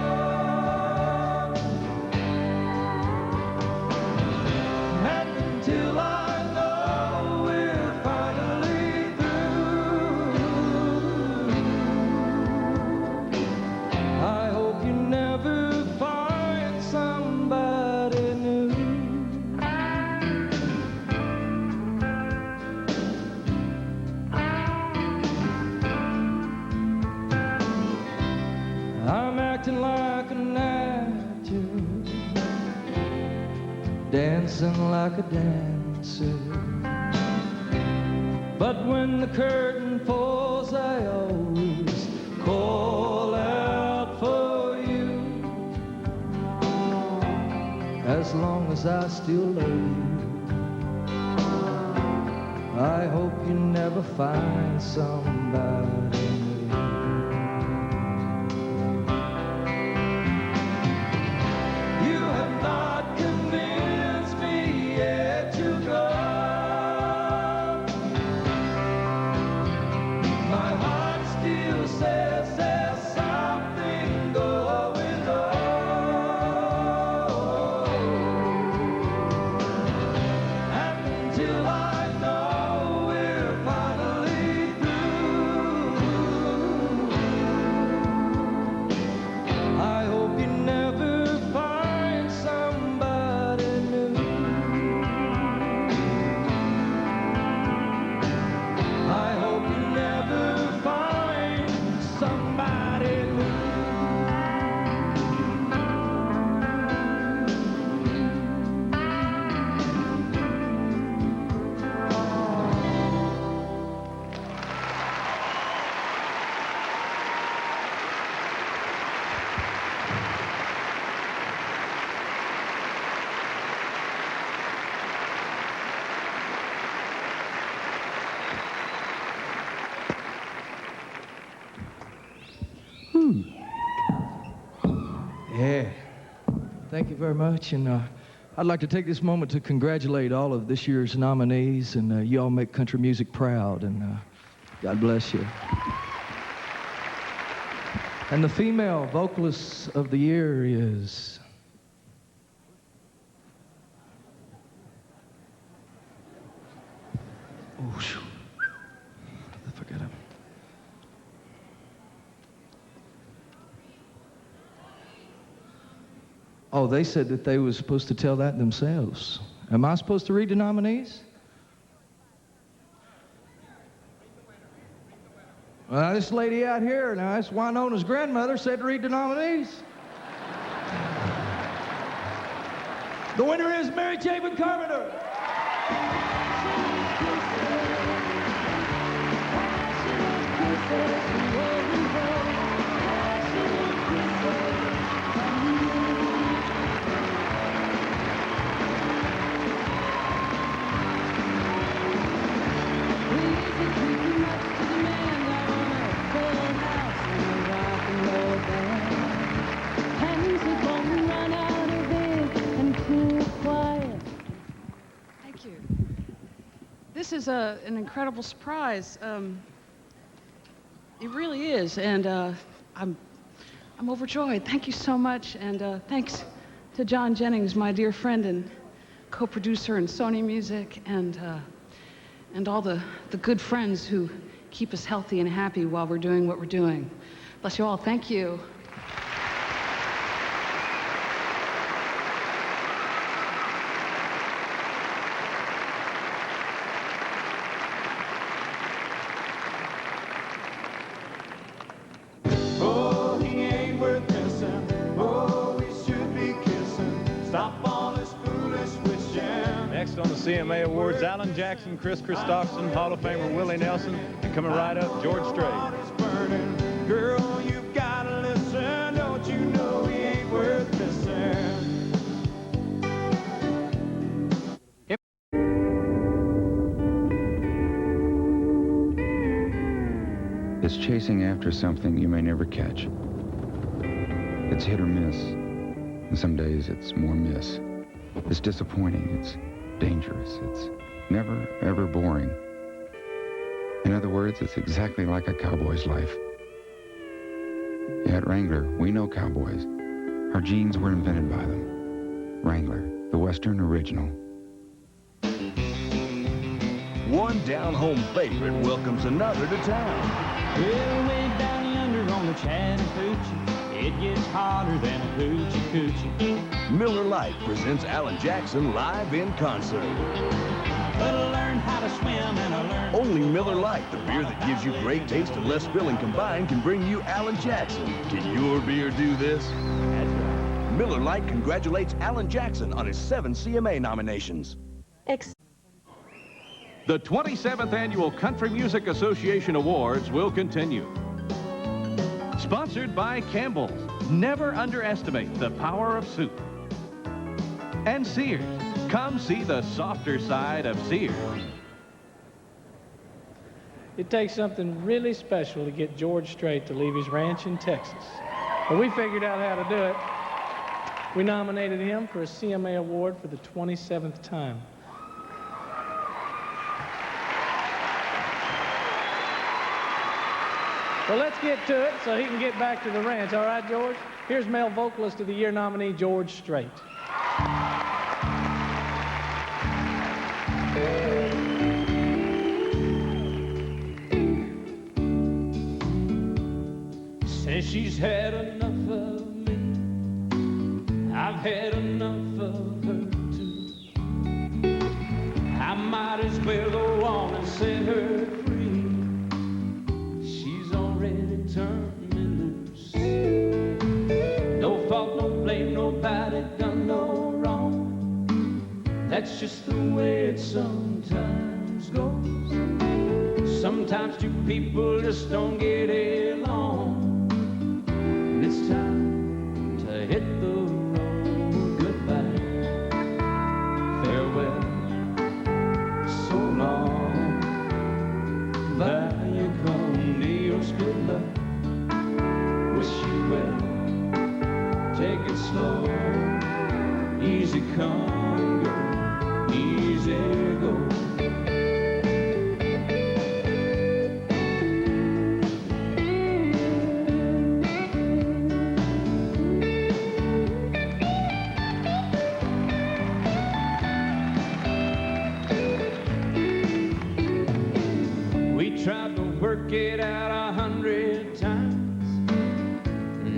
And until I know we're finally through, I hope you never find somebody new. I'm acting like an actor, dancing like a dancer. But when the curtain falls, I always call out for you. As long as I still love you, I hope you never find somebody new. You have not convinced me yet to go. My heart still says there's something going on. And until I know we're finally through, I hope you never find somebody new. I hope you never find somebody new. Yeah. Thank you very much. And I'd like to take this moment to congratulate all of this year's nominees. And you all make country music proud. And God bless you. And the female vocalist of the year is... Oh, shoot. I forget him. Oh, they said that they were supposed to tell that themselves. Am I supposed to read the nominees? Well, this lady out here, now, this Winona's grandmother said to read the nominees. The winner is Mary Chapin Carpenter. This is an incredible surprise. It really is, and I'm overjoyed. Thank you so much, and thanks to John Jennings, my dear friend and co-producer in Sony Music, and all the good friends who keep us healthy and happy while we're doing what we're doing. Bless you all. Thank you. CMA Awards, Alan Jackson, Chris Christopherson, Hall of Famer Willie Nelson, and coming right up, George Strait. Girl, you've gotta listen, don't you know he ain't worth missing? It's chasing after something you may never catch. It's hit or miss, and some days it's more miss. It's disappointing, it's dangerous. It's never, ever boring. In other words, it's exactly like a cowboy's life. Yeah, at Wrangler, we know cowboys. Our jeans were invented by them. Wrangler, the Western original. One down-home favorite welcomes another to town. Well, way down yonder on the Chattahoochee, it gets hotter than a hoochie coochie. Miller Lite presents Alan Jackson live in concert. But I learned how to swim and I learned... Only Miller Lite, the beer that gives you great taste and less filling combined, can bring you Alan Jackson. Can your beer do this? That's right. Miller Lite congratulates Alan Jackson on his 7 CMA nominations. The 27th Annual Country Music Association Awards will continue. Sponsored by Campbell's. Never underestimate the power of soup. And Sears. Come see the softer side of Sears. It takes something really special to get George Strait to leave his ranch in Texas. But we figured out how to do it. We nominated him for a CMA award for the 27th time. Well, let's get to it so he can get back to the ranch. All right, George? Here's Male Vocalist of the Year nominee, George Strait. Says she's had enough of me. I've had enough of her, too. I might as well go on and set her free. Turn me loose. No fault, no blame, nobody done no wrong. That's just the way it sometimes goes. Sometimes two people just don't get along. And it's time to hit the road. Goodbye, farewell, so long. Bye, you come, Dios, good luck. Wish you well, take it slow, easy come, go, easy go.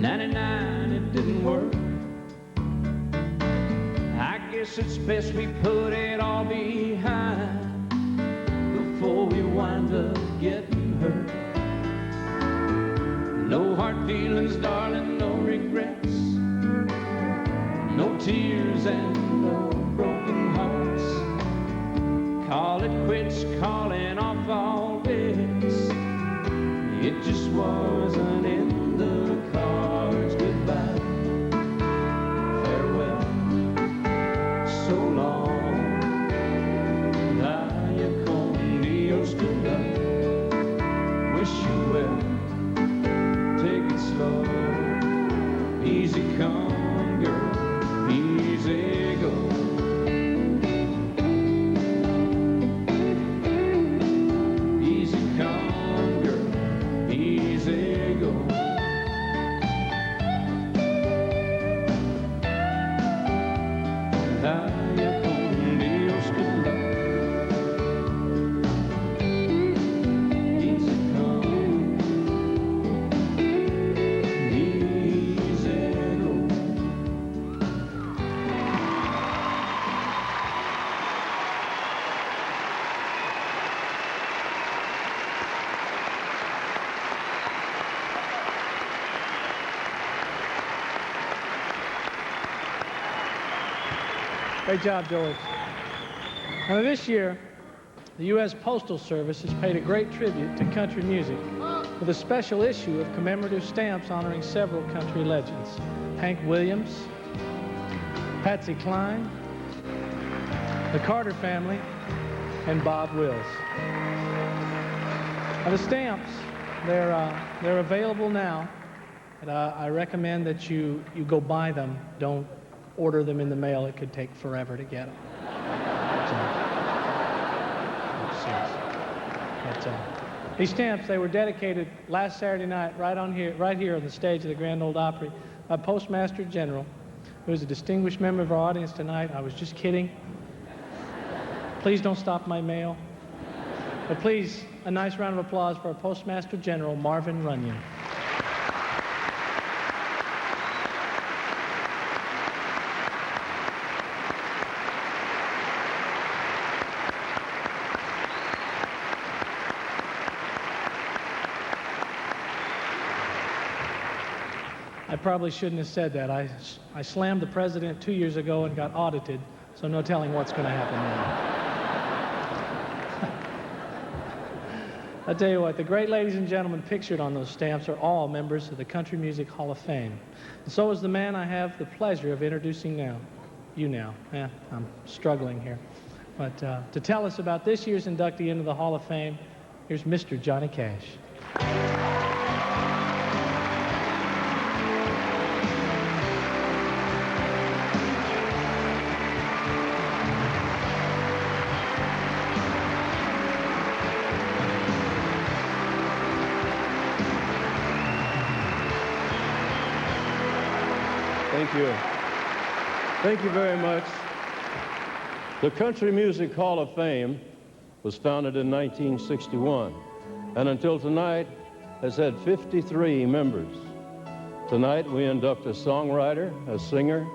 99 it didn't work. I guess it's best we put it all behind before we wind up getting hurt. No hard feelings, darling, no regrets, no tears and no broken hearts. Call it quits, calling off all this. It just wasn't in the cards. Goodbye, farewell, so long. Vaya con Dios, good luck. Wish you well, take it slow. Easy come, girl, easy go. Easy come, girl, easy go. Vaya con Dios, good luck. Easy come, easy go. Great job, George. Now, this year, the U.S. Postal Service has paid a great tribute to country music with a special issue of commemorative stamps honoring several country legends: Hank Williams, Patsy Cline, the Carter family, and Bob Wills. Now, the stamps, they're available now, and I recommend that you go buy them. Don't order them in the mail. It could take forever to get them. These stamps, they were dedicated last Saturday night right here on the stage of the Grand Ole Opry by Postmaster General, who is a distinguished member of our audience tonight. I was just kidding. Please don't stop my mail. But please, a nice round of applause for our Postmaster General, Marvin Runyon. I probably shouldn't have said that. I slammed the president 2 years ago and got audited, so no telling what's going to happen now. I tell you what, the great ladies and gentlemen pictured on those stamps are all members of the Country Music Hall of Fame. And so is the man I have the pleasure of introducing now. You now. I'm struggling here. But to tell us about this year's inductee into the Hall of Fame, here's Mr. Johnny Cash. Thank you. Thank you very much. The Country Music Hall of Fame was founded in 1961, and until tonight has had 53 members. Tonight we induct a songwriter, a singer,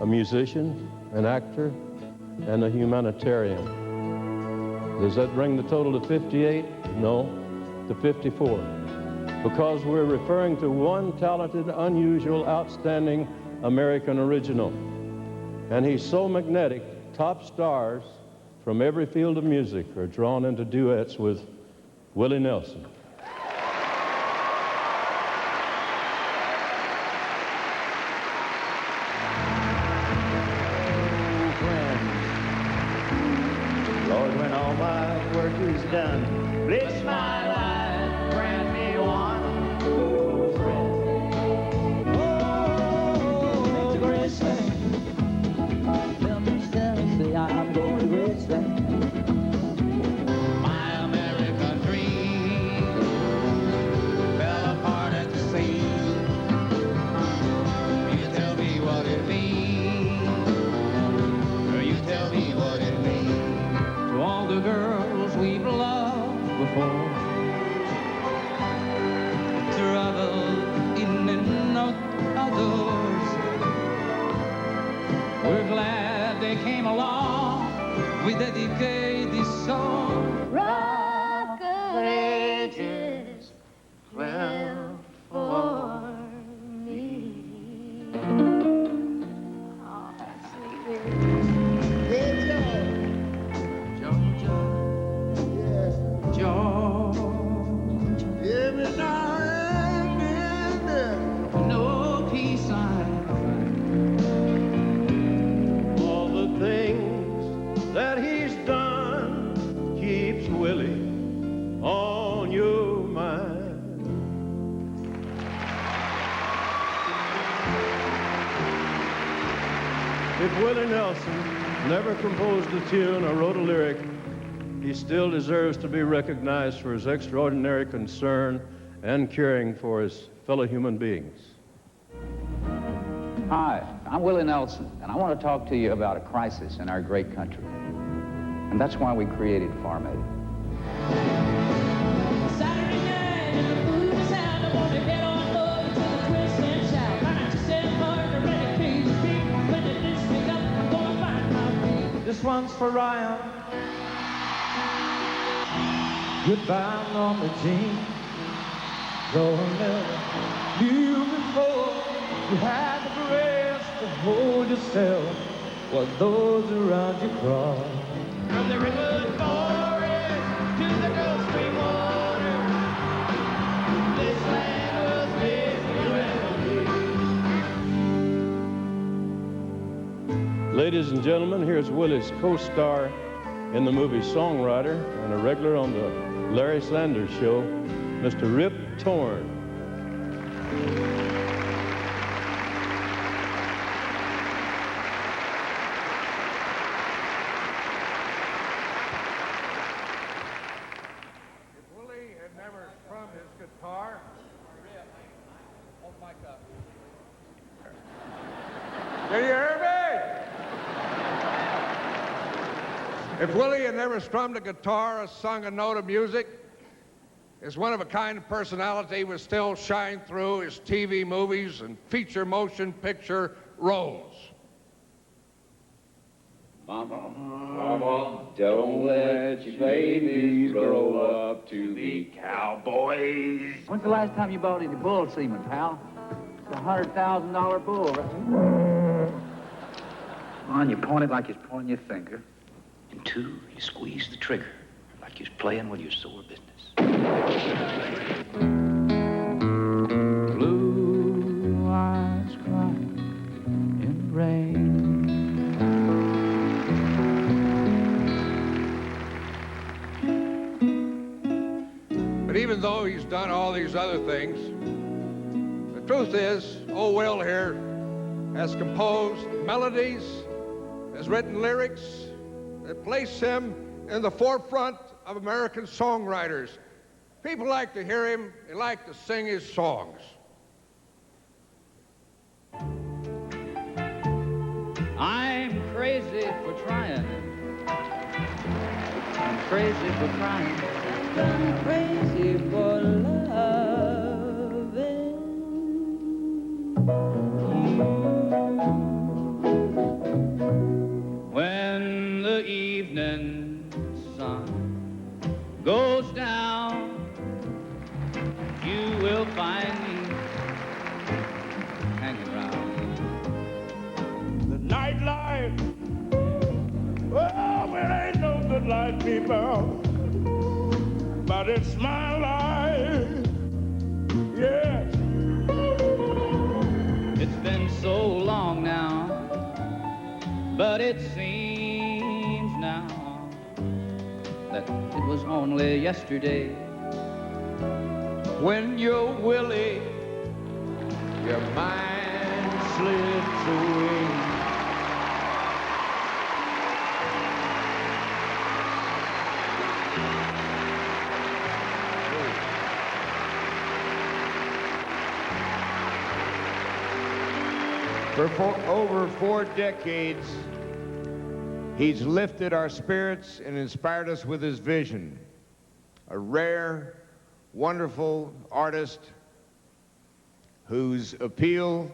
a musician, an actor, and a humanitarian. Does that bring the total to 58? No, to 54. Because we're referring to one talented, unusual, outstanding American original. And he's so magnetic, top stars from every field of music are drawn into duets with Willie Nelson. Lord, when all my work is done, bless my life, grant me one friend. Oh, Graceland, tell me, say I'm going to Graceland. My American dream fell apart at the seams. You tell me what it means, or you tell me what it means. To all the girls we've loved before, Willie came along, we dedicate this song. Rock of Ages, well for me. Oh, sweet Georgia, Every now and then, no peace I find. All the things that he's done keeps Willie on your mind. If Willie Nelson never composed a tune or wrote a lyric, he still deserves to be recognized for his extraordinary concern and caring for his fellow human beings. Hi, I'm Willie Nelson, and I want to talk to you about a crisis in our great country. And that's why we created Farm Aid. Saturday night in the movie sound, I want to head on over to the twist and shout. 97 partner, ready, crazy beat. When the disc pick up, I'm gonna find my feet. This one's for Ryan. Goodbye, Norma Jean. Though I never knew before, you had the grace to hold yourself while those around you crawl. From the redwood forest to the Gulf Stream water, this land was made for you. Ladies and gentlemen, here's Willie's co-star in the movie Songwriter and a regular on the Larry Sanders Show, Mr. Rip Torn. If Willie had never strummed his guitar, can you hear me? If Willie had never strummed a guitar or sung a note of music, his one-of-a-kind personality would still shine through his TV movies and feature motion picture roles. Mama, Mama, don't let your babies grow up to be cowboys. When's the last time you bought any bull semen, pal? It's a $100,000 bull. One, you point it like you're pointing your finger. And two, you squeeze the trigger like you're playing with your sore business. Blue eyes crying in the rain. But even though he's done all these other things, the truth is, old Will here has composed melodies, has written lyrics that place him in the forefront of American songwriters. People like to hear him, they like to sing his songs. I'm crazy for trying. I'm crazy for crying. I'm crazy for loving you. When the evening sun goes down, you will find me hanging around. The nightlife, well, it ain't no good life, people, but it's my life, yes. It's been so long now, but it seems now that it was only yesterday When you're Willie, your mind slips away. For over 4 decades, he's lifted our spirits and inspired us with his vision. A rare, wonderful artist whose appeal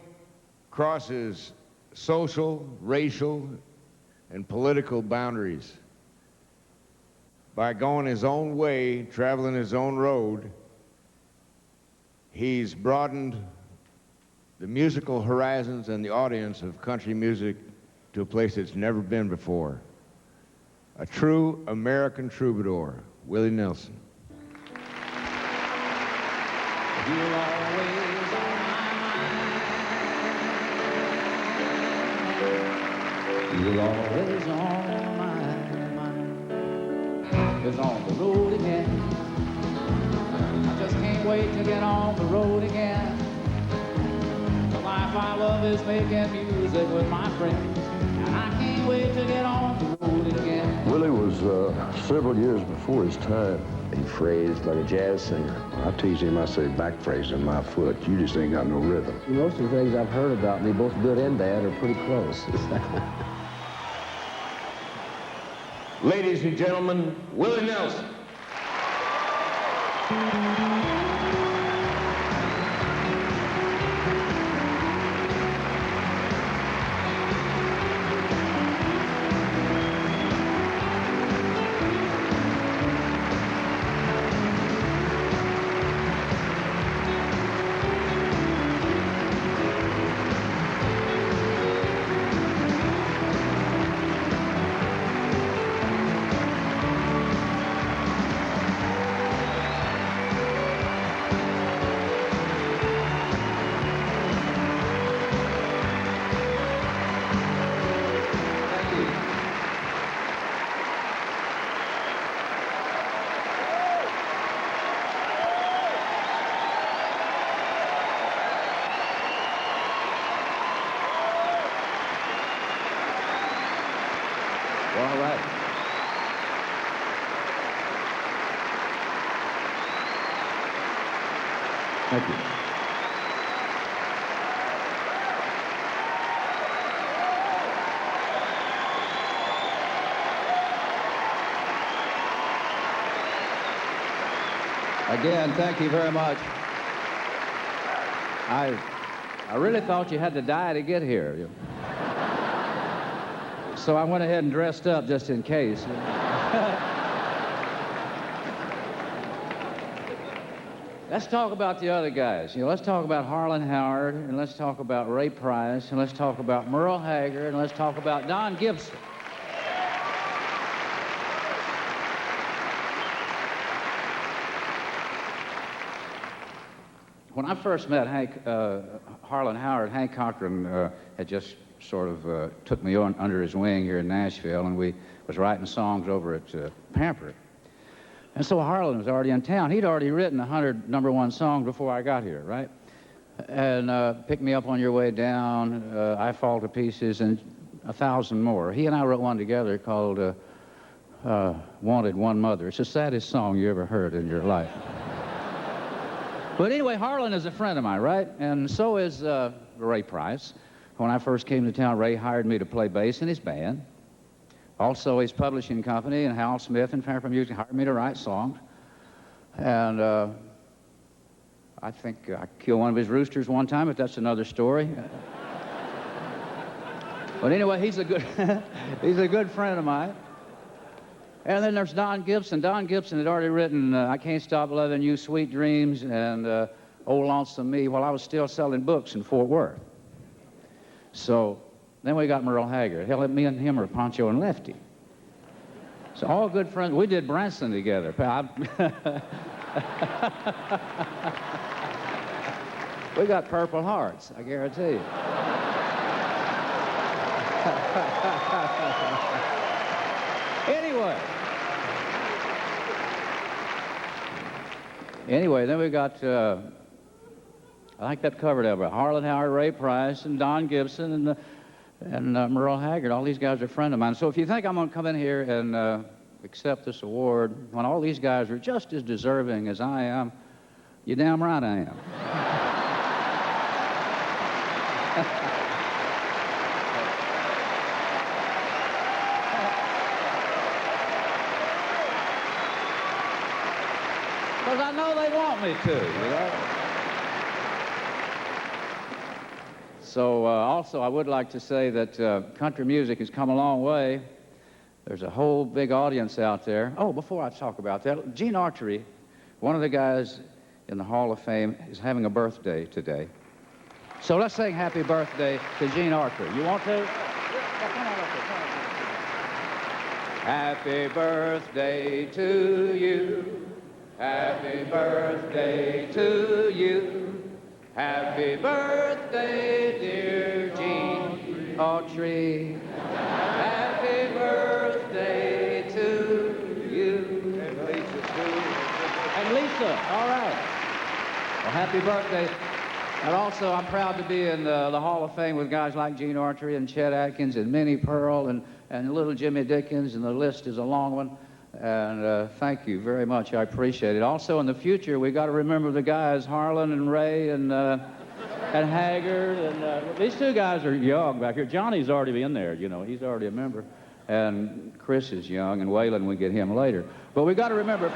crosses social, racial, and political boundaries. By going his own way, traveling his own road, he's broadened the musical horizons and the audience of country music to a place it's never been before. A true American troubadour, Willie Nelson. You're always on my mind. You're always on my mind. It's on the road again. I just can't wait to get on the road again. The life I love is making music with my friends. And I can't wait to get on the road again. Willie was several years before his time. He phrased like a jazz singer. I tease him, I say, back phrasing my foot. You just ain't got no rhythm. Most of the things I've heard about me, both good and bad, are pretty close. Ladies and gentlemen, Willie Nelson. All right. Thank you. Again, thank you very much. I really thought you had to die to get here. So I went ahead and dressed up just in case. Let's talk about the other guys. Let's talk about Harlan Howard, and let's talk about Ray Price, and let's talk about Merle Haggard, and let's talk about Don Gibson. When I first met Harlan Howard, Hank Cochran had just sort of took me under his wing here in Nashville, and we was writing songs over at Pamper. And so Harlan was already in town. He'd already written 100 #1 songs before I got here, right? And Pick Me Up on Your Way Down, I Fall to Pieces, and 1,000 more. He and I wrote one together called Wanted One Mother. It's the saddest song you ever heard in your life. But anyway, Harlan is a friend of mine, right? And so is Ray Price. When I first came to town, Ray hired me to play bass in his band. Also, his publishing company and Hal Smith and Pamper Music hired me to write songs. And I think I killed one of his roosters one time, but that's another story. But anyway, he's a good friend of mine. And then there's Don Gibson. Don Gibson had already written I Can't Stop Loving You, Sweet Dreams, and Old Lonesome Me while I was still selling books in Fort Worth. So then we got Merle Haggard. Hell, me and him are Pancho and Lefty. So all good friends. We did Branson together. We got Purple Hearts, I guarantee you. Anyway, then we got, I think that covered everybody. Harlan Howard, Ray Price, and Don Gibson, and Merle Haggard. All these guys are friends of mine. So if you think I'm going to come in here and accept this award when all these guys are just as deserving as I am, you're damn right I am. Because I know they want me to, you know. So also, I would like to say that country music has come a long way. There's a whole big audience out there. Oh, before I talk about that, Gene Autry, one of the guys in the Hall of Fame, is having a birthday today. So let's sing happy birthday to Gene Autry. You want to? Yeah, come on up here. Happy birthday to you. Happy birthday to you. Happy birthday, dear Gene Autry. Happy birthday to you. And Lisa, too. And Lisa, all right. Well, happy birthday. And also, I'm proud to be in the Hall of Fame with guys like Gene Autry and Chet Atkins and Minnie Pearl and little Jimmy Dickens, and the list is a long one. And thank you very much. I appreciate it. Also, in the future, we got to remember the guys, Harlan and Ray and Haggard. And these two guys are young back here. Johnny's already in there, you know. He's already a member. And Chris is young, and Waylon, we get him later. But we got to remember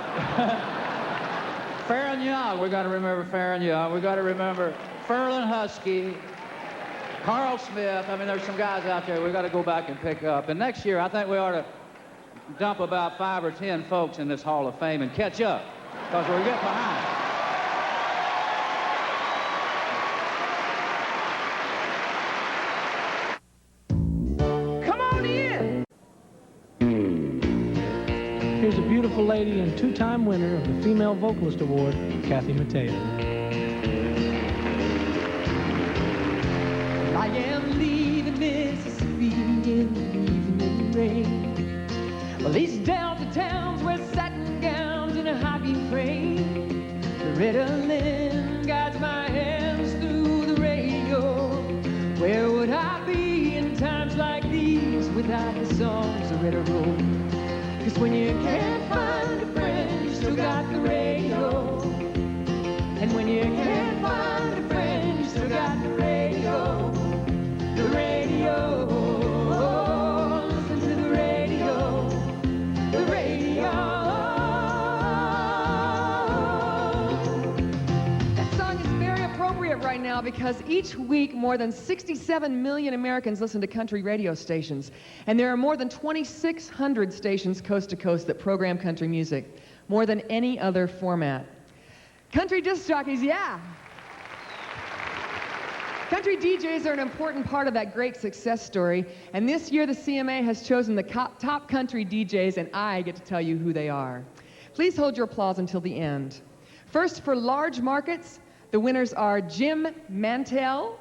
Farron Young. We got to remember Farron Young. We got to remember Ferlin Husky, Carl Smith. I mean, there's some guys out there we got to go back and pick up. And next year, I think we ought to dump about 5 or 10 folks in this Hall of Fame and catch up, because we're getting behind. Come on in! Here's a beautiful lady and two-time winner of the Female Vocalist Award, Kathy Mattea. I am leaving Mississippi in the evening rain. Well, these Delta towns wear satin gowns and a high-beam frame. Loretta Lynn guides my hands through the radio. Where would I be in times like these without the songs Loretta wrote? 'Cause when you can't find a friend, you still got the radio. And when you can't find a friend, you still got the radio. The radio. Listen to the radio. The radio. That song is very appropriate right now because each week more than 67 million Americans listen to country radio stations. And there are more than 2,600 stations coast to coast that program country music, more than any other format. Country disc jockeys, yeah. Country DJs are an important part of that great success story, and this year the CMA has chosen the top country DJs, and I get to tell you who they are. Please hold your applause until the end. First, for large markets, the winners are Jim Mantell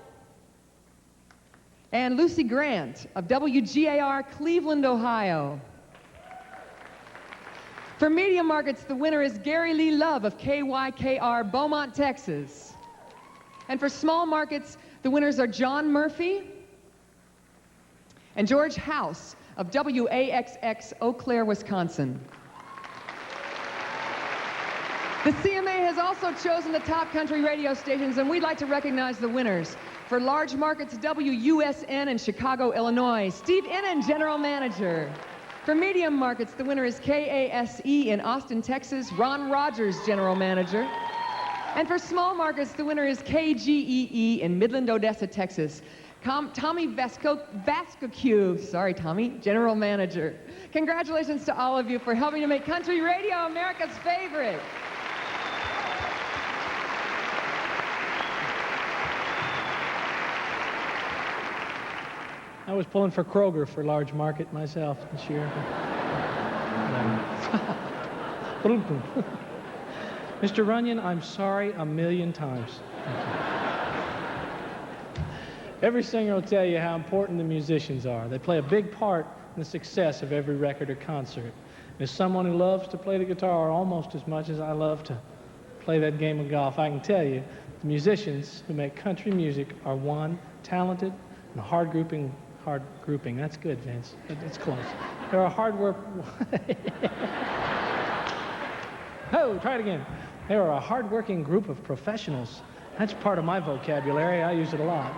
and Lucy Grant of WGAR Cleveland, Ohio. For medium markets, the winner is Gary Lee Love of KYKR Beaumont, Texas. And for small markets, the winners are John Murphy and George House of WAXX Eau Claire, Wisconsin. The CMA has also chosen the top country radio stations, and we'd like to recognize the winners. For large markets, WUSN in Chicago, Illinois, Steve Innan, General Manager. For medium markets, the winner is KASE in Austin, Texas, Ron Rogers, General Manager. And for small markets, the winner is KGEE in Midland, Odessa, Texas. Tommy Vascocu, sorry Tommy, General Manager. Congratulations to all of you for helping to make country radio America's favorite. I was pulling for Kroger for large market myself this year. Mr. Runyon, I'm sorry a million times. Every singer will tell you how important the musicians are. They play a big part in the success of every record or concert. And as someone who loves to play the guitar almost as much as I love to play that game of golf, I can tell you the musicians who make country music are one, talented and hard grouping. That's good, Vince. It's close. They're a hard work. Oh, try it again. They are a hard-working group of professionals. That's part of my vocabulary. I use it a lot.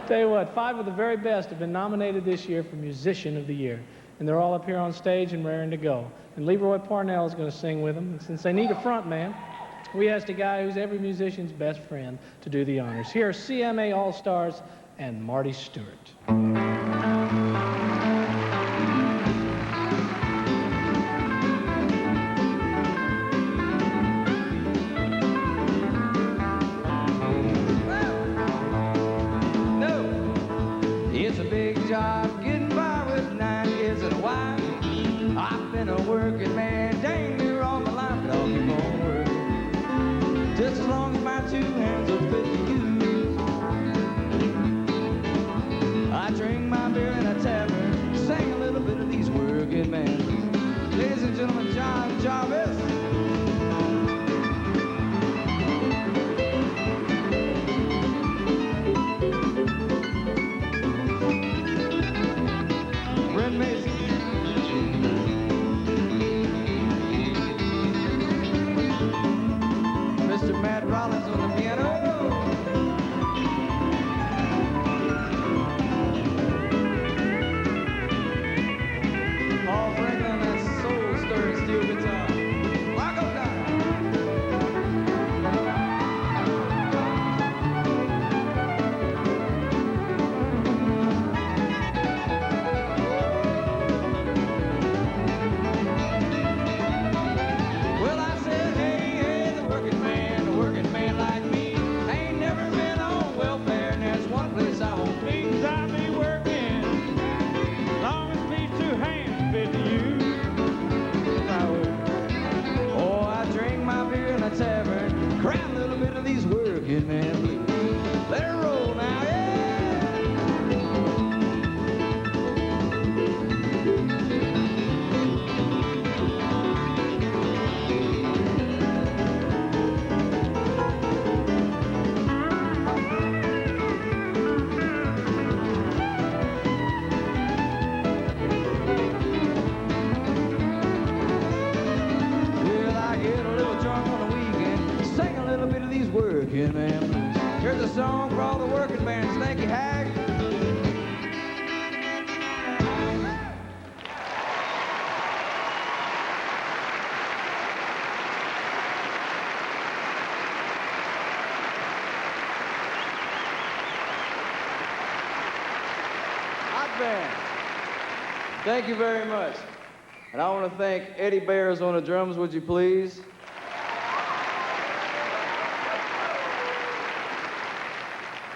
Tell you what, 5 of the very best have been nominated this year for Musician of the Year. And they're all up here on stage and raring to go. And Leroy Parnell is going to sing with them. And since they need a front man, we asked a guy who's every musician's best friend to do the honors. Here are CMA All-Stars and Marty Stewart. It's a big job getting by with 9 kids and a wife. I've been a working man, dang near all my life, but I'll keep on working just as long as my 2 hands will fit to use. I drink my beer in a tavern, sing a little bit of these working men. Ladies and gentlemen, John Jarvis. Mr. Matt Rollins on the piano. Paul Franklin on that soul-stirring steel guitar. Marco Well, I said, hey, the working man like me, ain't never been on welfare, and there's one place I won't be. 'Cause I'll be working, long as these 2 hands fit to use. Yes, I will. Oh, I drink my beer in a tavern, cry a little bit of these working men blues. Let her roll now, yeah. Well, I get a little drunk on the weekend, sing a little bit of these working man blues. Here's a song for all the working men. Thank you, Hag. Hot band. Thank you very much. And I want to thank Eddie Bears on the drums, would you please?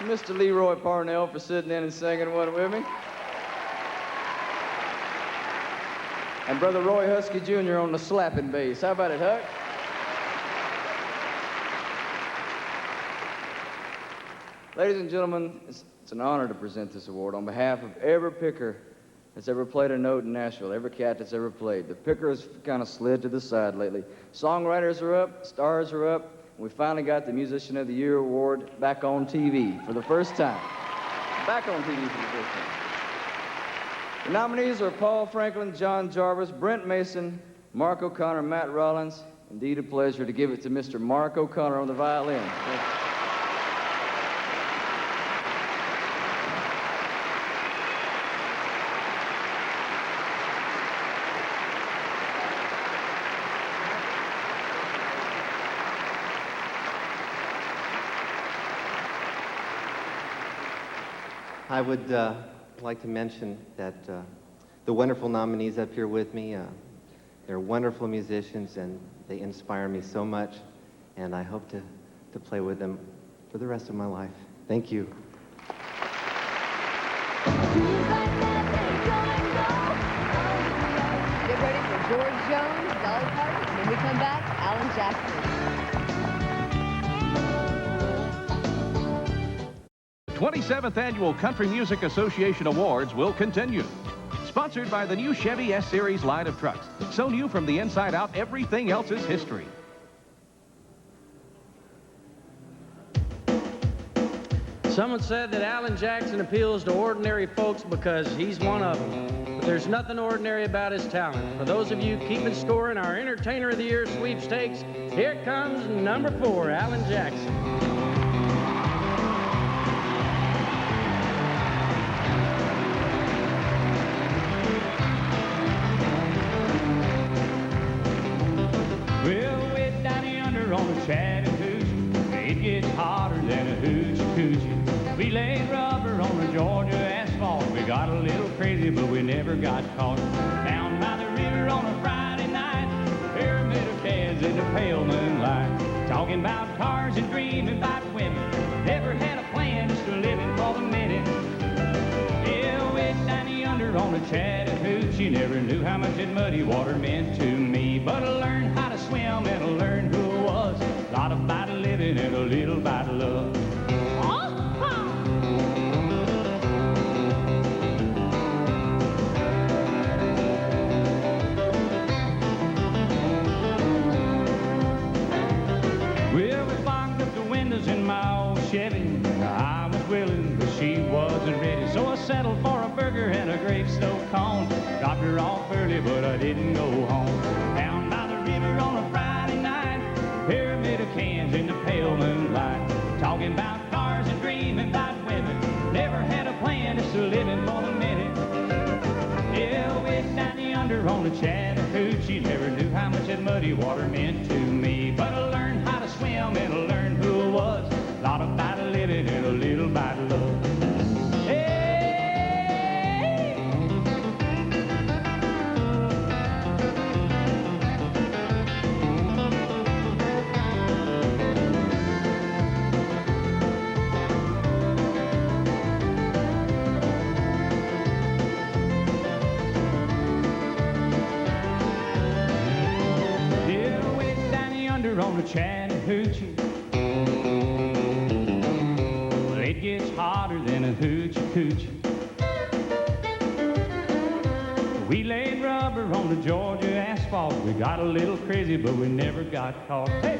Mr. Leroy Parnell for sitting in and singing one with me. And Brother Roy Husky Jr. on the slapping bass. How about it, Huck? Ladies and gentlemen, it's an honor to present this award on behalf of every picker that's ever played a note in Nashville, every cat that's ever played. The picker has kind of slid to the side lately. Songwriters are up, stars are up, and we finally got the Musician of the Year award back on TV for the first time. Back on TV for the first time. The nominees are Paul Franklin, John Jarvis, Brent Mason, Mark O'Connor, Matt Rollins. Indeed a pleasure to give it to Mr. Mark O'Connor on the violin. I would like to mention that the wonderful nominees up here with me, they're wonderful musicians and they inspire me so much, and I hope to play with them for the rest of my life. Thank you. Get ready for George Jones, Dolly Parton, and when we come back, Alan Jackson. 27th Annual Country Music Association Awards will continue. Sponsored by the new Chevy S-Series line of trucks. So new from the inside out, everything else is history. Someone said that Alan Jackson appeals to ordinary folks because he's one of them. But there's nothing ordinary about his talent. For those of you keeping score in our Entertainer of the Year sweepstakes, here comes number 4, Alan Jackson. Well, way down yonder on the track, it gets hotter than a hoochie coochie. We laid rubber on the Georgia asphalt. We got a little crazy, but we never got caught. Down by the river on a Friday night, pyramid of cans in the pale moonlight, talking about cars and dreaming about women. Never had a plan, just a living for the minute. Yeah, way down yonder on the Chattahoochee, never knew how much that muddy water meant to me. But I learned how to swim and I learned who I was. A lot about living and a little about love. Well, we fogged up the windows in my old Chevy. I was willing, but she wasn't ready. So I settled for a burger and a grape snow cone. Dropped her off early, but I didn't go home. Down by the river on a Friday night, pyramid of cans in the pale moonlight, talking about cars and dreaming about women. Never had a plan, just a living for the minute. Yeah, way down yonder on the Chattahoochee, never knew how much that muddy water meant to me. But I learned how to swim and I learned who I was. A lot about living and a little about love. On the Chattahoochee, well, it gets hotter than a hoochie coochie. We laid rubber on the Georgia asphalt. We got a little crazy, but we never got caught. Hey!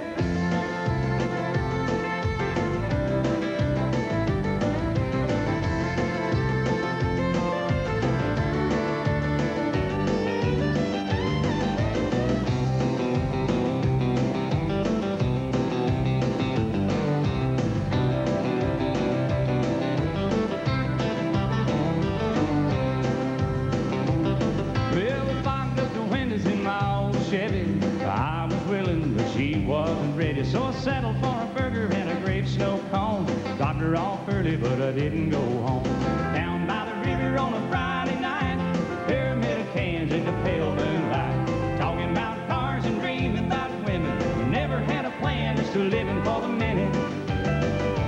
So I settled for a burger and a grape snow cone. Dropped her off early, but I didn't go home. Down by the river on a Friday night, pyramid of cans in the pale moonlight, talking about cars and dreaming about women. Never had a plan, just a living for the minute.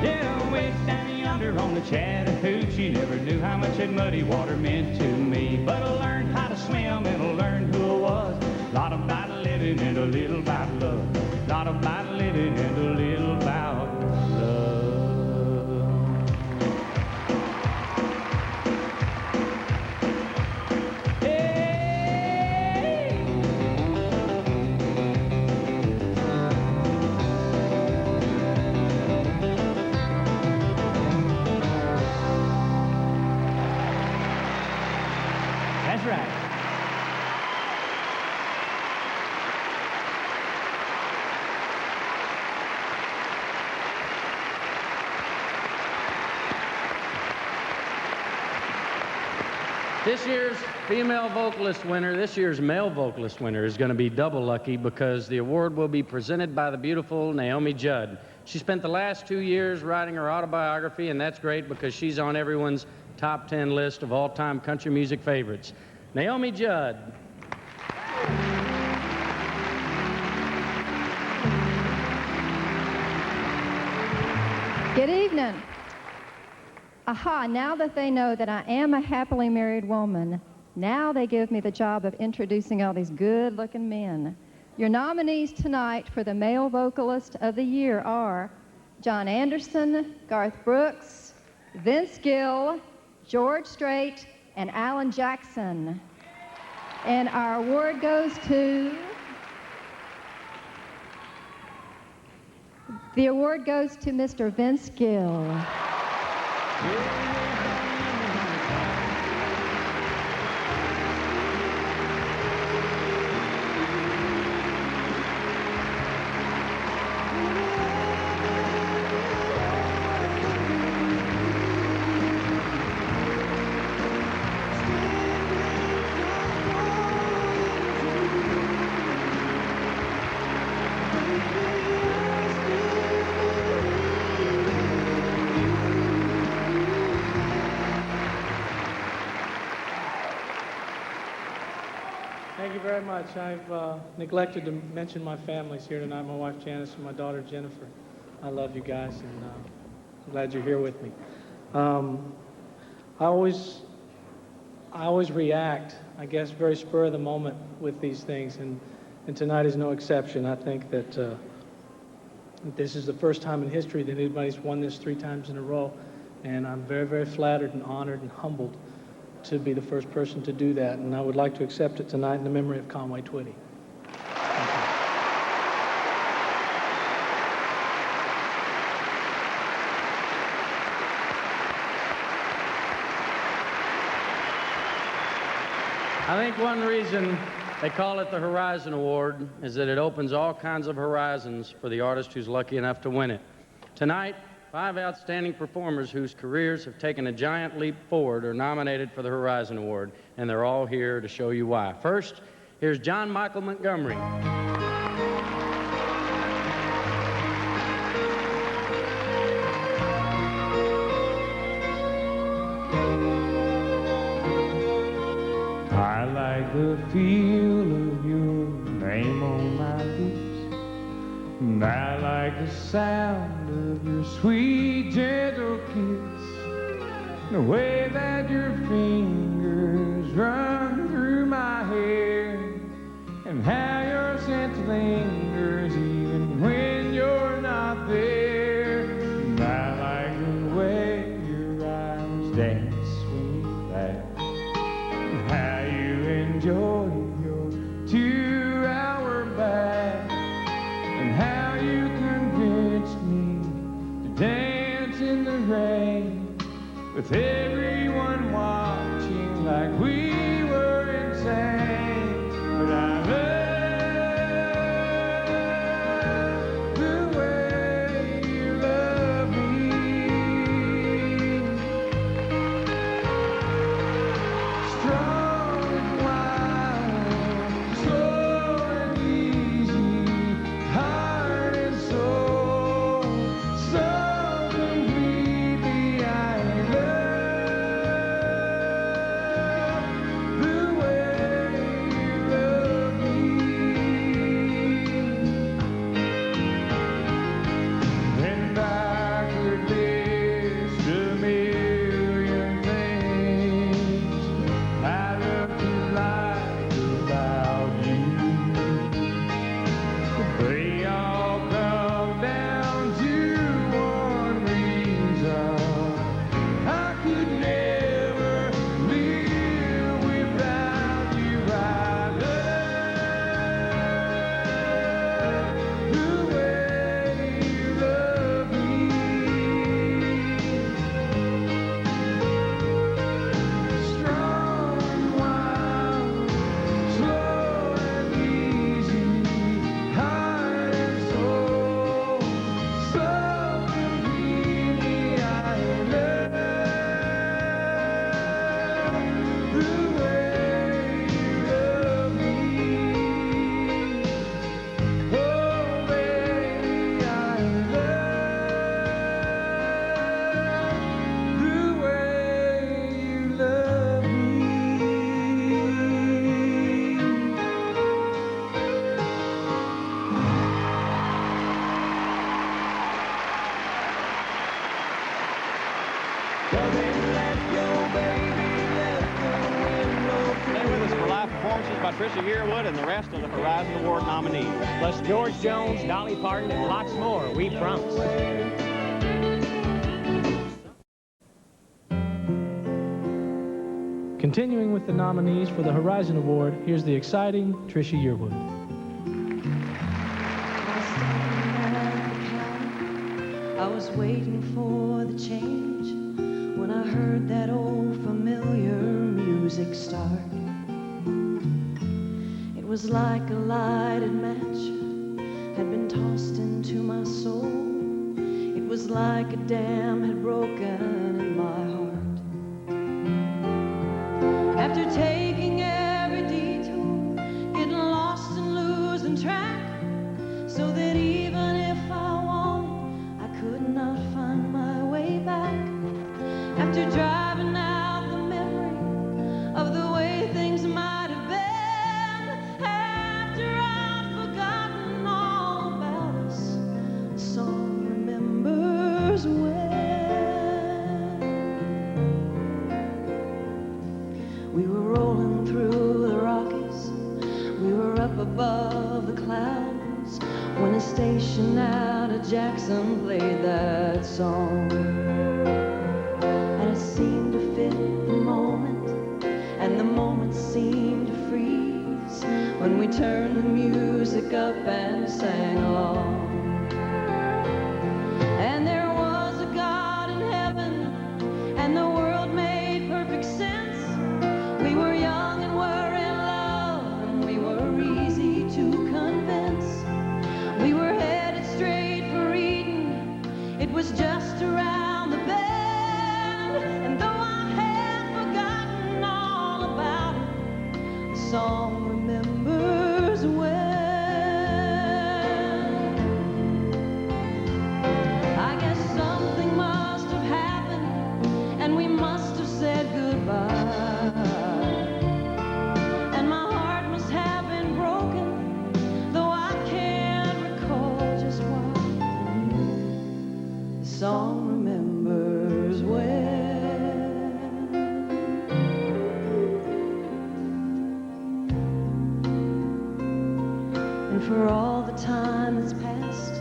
Yeah, way down yonder on the Chattahoochee, never knew how much that muddy water meant to me. But I learned how to swim and I learned who I was. A lot about living and a little about love. A lot about living and a little about love. Hey! That's right. This year's female vocalist winner, this year's male vocalist winner is going to be double lucky because the award will be presented by the beautiful Naomi Judd. She spent the last 2 years writing her autobiography, and that's great because she's on everyone's top 10 list of all-time country music favorites. Naomi Judd. Good evening. Aha, now that they know that I am a happily married woman, now they give me the job of introducing all these good-looking men. Your nominees tonight for the Male Vocalist of the Year are John Anderson, Garth Brooks, Vince Gill, George Strait, and Alan Jackson. And our award goes to... The award goes to Mr. Vince Gill. very much. I've neglected to mention my families here tonight, my wife Janice and my daughter Jennifer. I love you guys, and I'm glad you're here with me. I always react, I guess, very spur of the moment with these things, and tonight is no exception. I think that this is the first time in history that anybody's won this 3 times in a row, and I'm very, very flattered and honored and humbled to be the first person to do that, and I would like to accept it tonight in the memory of Conway Twitty. I think one reason they call it the Horizon Award is that it opens all kinds of horizons for the artist who's lucky enough to win it. Tonight, 5 outstanding performers whose careers have taken a giant leap forward are nominated for the Horizon Award, and they're all here to show you why. First, here's John Michael Montgomery. I like the feel of your name on my lips, and I like the sound of your sweet, gentle kiss, the way that your fingers run through my hair, and how your scent lingers even when you're not there. And I like the way your eyes dance when you laugh, how you enjoy your 2-hour bath, and how you convinced me to dance in the rain with everyone watching like we were insane. But I love the way you love me, strong and wild, slow and easy, heart and soul, so completely. I love the way you love me. And I could list a million things I love to like about you, but they all come down to one reason: I could never live without you. I love the way you love me, strong and wild, slow and easy, heart and soul, so completely. I love the way you love me. Oh, baby, I love the way you love me. Stay with us for live performances by Trisha Yearwood and the rest of the Horizon Award nominees. Plus George Jones, Dolly Parton, and lots more. We promise. Continuing with the nominees for the Horizon Award, here's the exciting Trisha Yearwood. I was waiting for the change when I heard that old familiar music start. It was like a lighted match had been tossed into my soul. It was like a dam had broken in my heart. After taking every detour, getting lost and losing track, so that even if I wanted, I could not find my way back. After driving out the memory of the way things might have been, station out of Jackson played that song. And it seemed to fit the moment, and the moment seemed to freeze when we turned the music up and sang along. And there was a God in heaven, and the world made perfect sense. We were young and were in love, and we were easy to convince. We were headed straight for Eden. It was just around the bend. And though I had forgotten all about it, the song remembers well. I guess something must have happened, and we must have said goodbye. And my heart must have been broken, though I can't recall just why. The song remembers well. And for all the time that's passed,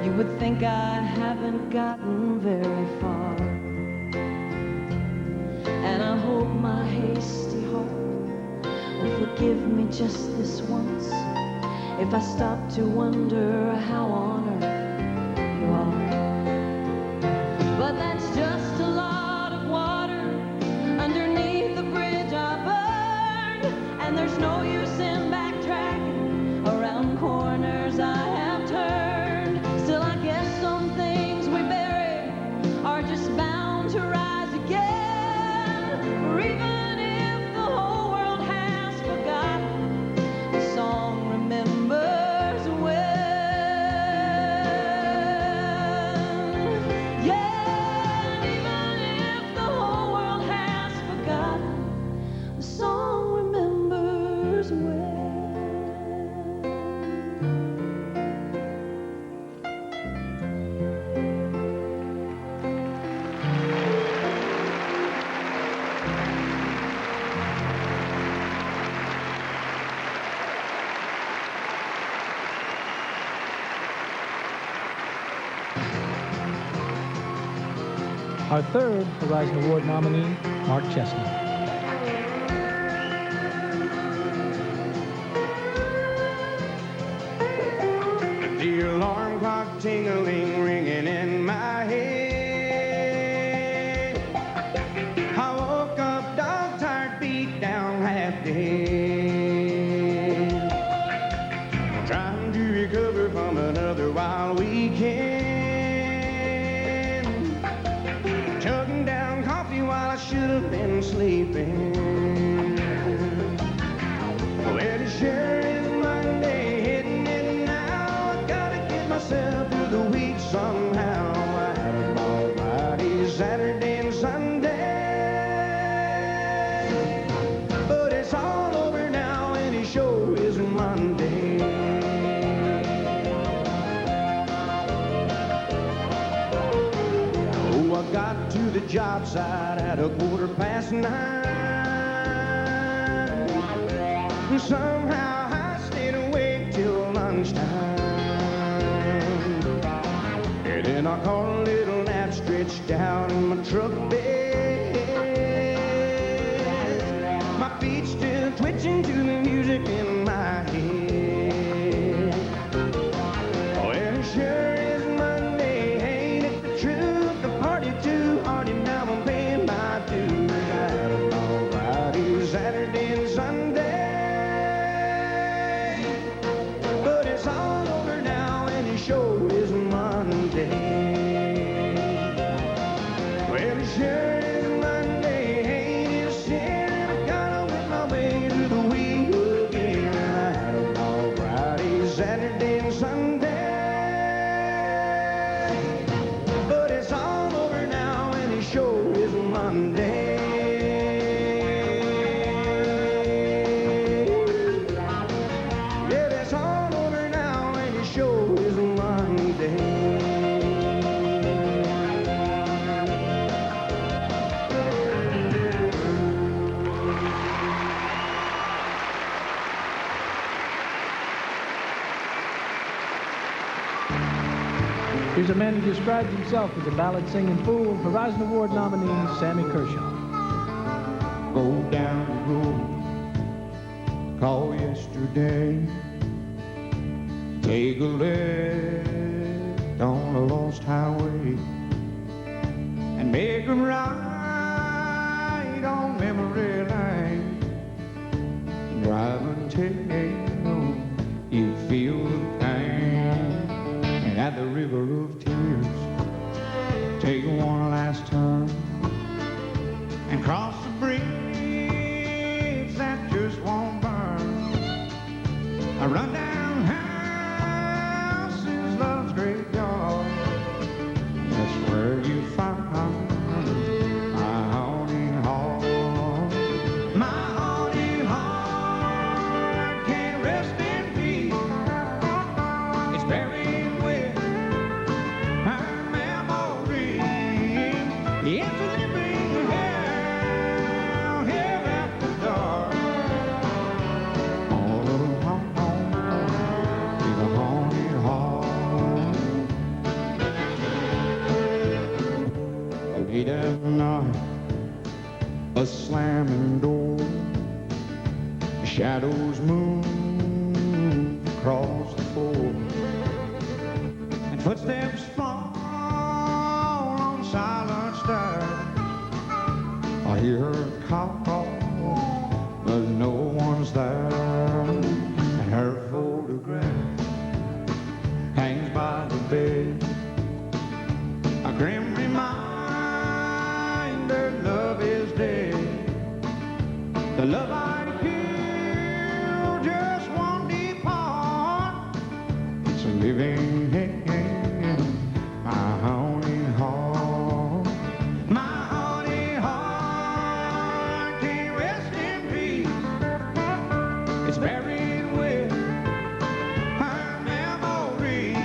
you would think I haven't gotten very far. And I hope my hasty heart will forgive me just this once if I stop to wonder how on earth you are. But that's just a lot of water underneath the bridge I burned, and there's no use in backtracking around corners I have turned. Still, I guess some things we bury are just bound to rise again. For even if the whole world has forgotten, the song remembers well. Yeah, and even if the whole world has forgotten, the song remembers well. Our third Horizon Award nominee, Mark Chesnutt. The alarm clock tingling, ringing in my head. I woke up dog tired, beat down, half dead. Trying to recover from another wild weekend. Chugging down coffee while I should have been sleeping. Well, it sure is Monday, hitting it now. I gotta get myself through the week somehow. I had a ball Friday, Saturday, and Sunday. But it's all over now, and it sure is Monday. Oh, I got to the job site at 9:15. Somehow I stayed awake till lunchtime. And then I caught a little nap stretched out in my truck bed. My feet still twitching to the music in my head. Well, it sure is Monday, ain't it the truth? The party too hard, and now I'm paying my dues. I had a long Friday, Saturday, and Sunday. But it's all over now, and it sure is Monday. Well, it sure Here's a man who describes himself as a ballad-singing fool, Horizon Award nominee Sammy Kershaw. Go down the road, call yesterday. Take a left on a lost highway and make a right on memory lane. Drive until you feel the pain. And at the river of tears, take one last turn and cross the bridge that just won't burn. I run down houses, love's graveyard. That's where you find my haunting heart. My haunting heart can't rest in peace. It's buried with her memory. It's a living hell here after dark. All alone with a haunted heart. Late at night, a slamming door, the shadows move across the floor, and footsteps fall on silent stairs. I hear her call, but no one's there, and her photograph hangs by the bed, a grim reminder love is dead. The love I killed just won't depart. It's a living hand, my haunting heart. My haunting heart can't rest in peace. It's buried with her memory.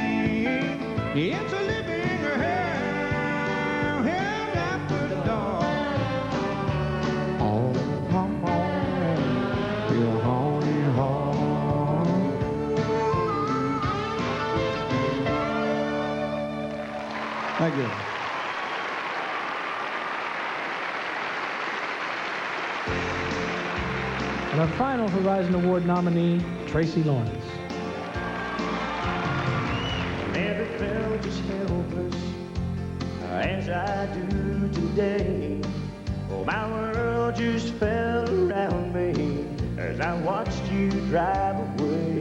It's a living hell, hell after dark. All come on, your haunting heart. Thank you. And our final Horizon Award nominee, Tracy Lawrence. Never felt as helpless as I do today. Oh, my world just fell around me as I watched you drive away.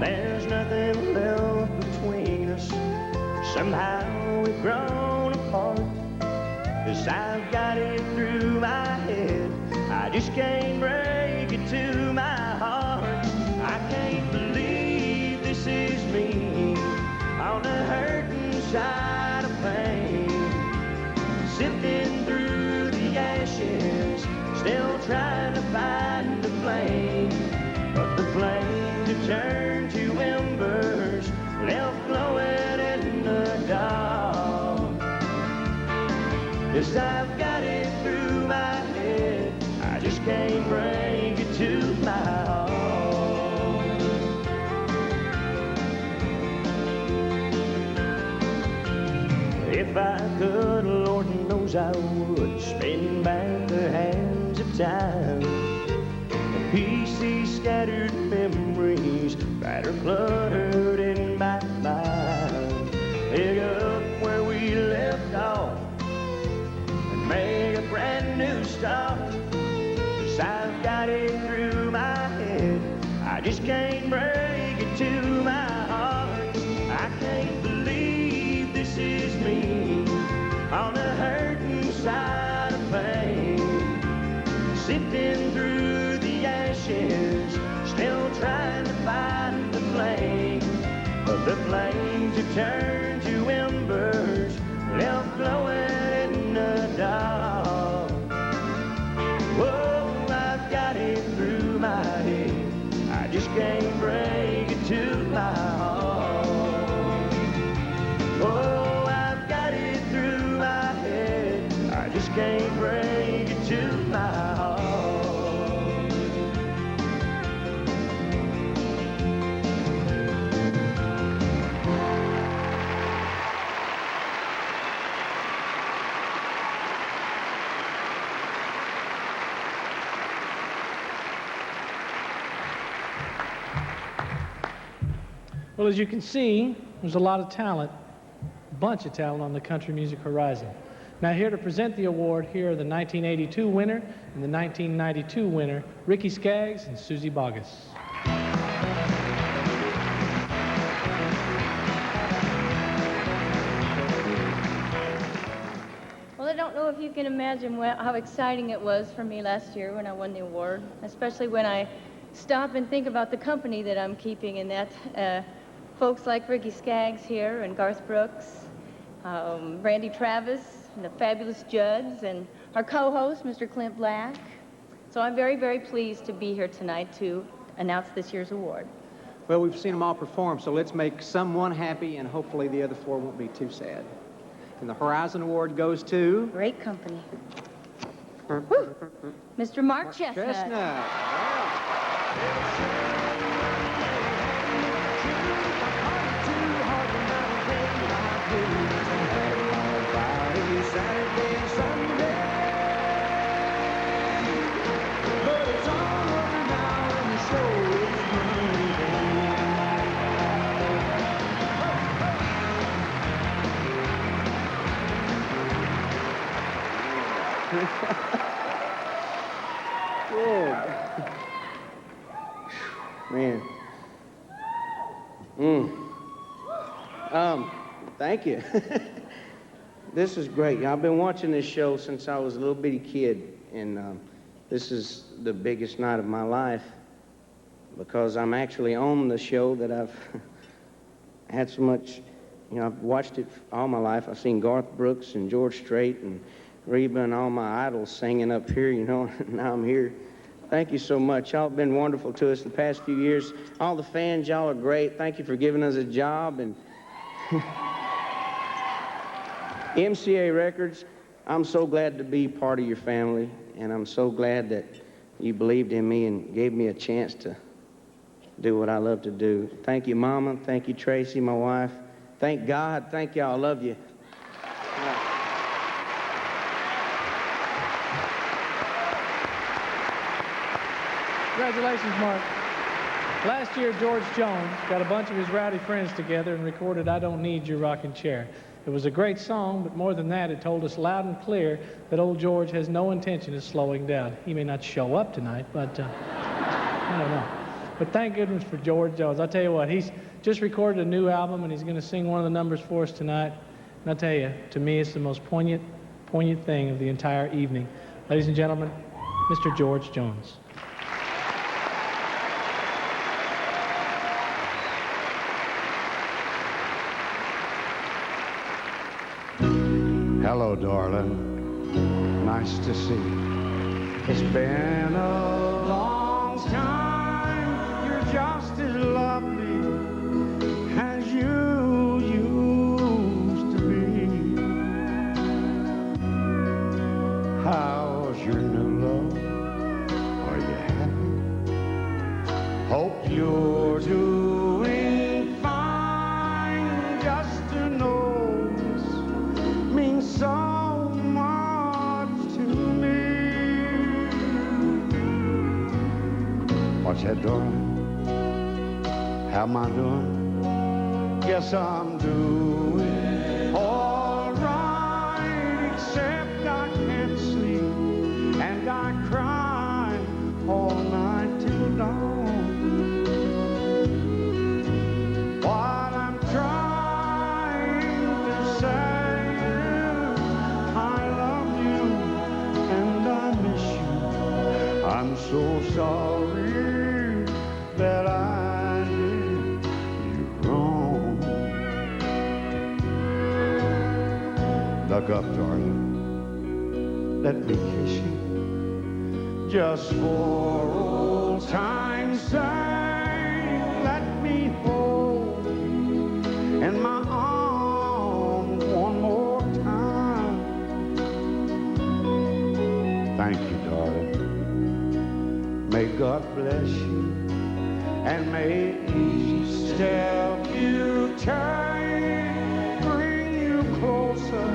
There's nothing left between us. Somehow we've grown apart. 'Cause I've got it through my head, I just can't break it to my heart. I can't believe this is me on the hurting side of pain, sifting through the ashes, still trying to find the flame. But the flames have turned to embers, left glowing in the dark. 'Cause I've got it through my head, I just can't break it to my heart. If I could, Lord knows I would, spin back the hands of time and piece these scattered memories that are cluttered in my mind. Pick up where we left off and make a brand new start. 'Cause I've got it through my head, I just can't break it to my heart. I can't believe this is me on the hurting side of pain, sifting through the ashes, still trying to find the flame. But the flames have turned to embers, left glowing in the dark. Whoa, I've got it through my head, I just can't break it to my heart. Oh, I've got it through my head, I just can't break it to my heart. Well, as you can see, there's a lot of talent, a bunch of talent on the country music horizon. Now here to present the award, here are the 1982 winner and the 1992 winner, Ricky Skaggs and Susie Boggess. Well, I don't know if you can imagine how exciting it was for me last year when I won the award, especially when I stop and think about the company that I'm keeping, and that folks like Ricky Skaggs here and Garth Brooks, Randy Travis, and the fabulous Judds, and our co-host, Mr. Clint Black. So I'm very, very pleased to be here tonight to announce this year's award. Well, we've seen them all perform, so let's make someone happy, and hopefully the other four won't be too sad. And the Horizon Award goes to... Great company. Mr. Mark Chestnut. Man. Thank you. This is great. I've been watching this show since I was a little bitty kid, and this is the biggest night of my life because I'm actually on the show that I've had so much, I've watched it all my life. I've seen Garth Brooks and George Strait and Reba and all my idols singing up here, now I'm here. Thank you so much. Y'all have been wonderful to us the past few years. All the fans, y'all are great. Thank you for giving us a job. And MCA Records, I'm so glad to be part of your family, and I'm so glad that you believed in me and gave me a chance to do what I love to do. Thank you, Mama. Thank you, Tracy, my wife. Thank God. Thank y'all. I love you. Congratulations, Mark. Last year, George Jones got a bunch of his rowdy friends together and recorded I Don't Need Your Rocking Chair. It was a great song, but more than that, it told us loud and clear that old George has no intention of slowing down. He may not show up tonight, but I don't know. But thank goodness for George Jones. I'll tell you what, he's just recorded a new album, and he's going to sing one of the numbers for us tonight. And I'll tell you, to me, it's the most poignant thing of the entire evening. Ladies and gentlemen, Mr. George Jones. Hello, darling. Nice to see you. It's been a long time. You're just as lovely as you used to be. How's your new love? Are you happy? Hope you're doing fine. Just to know this means so much to me. What's that, darling? How am I doing? Guess I'm doing all right, except I can't sleep and I cry all night till dawn. What I'm trying to say is I love you and I miss you. I'm so sorry that I did you wrong. Look up, darling. Let me kiss you just for old time's sake. Let me hold you in my arms one more time. Thank you, darling. May God bless you and may each step you take bring you closer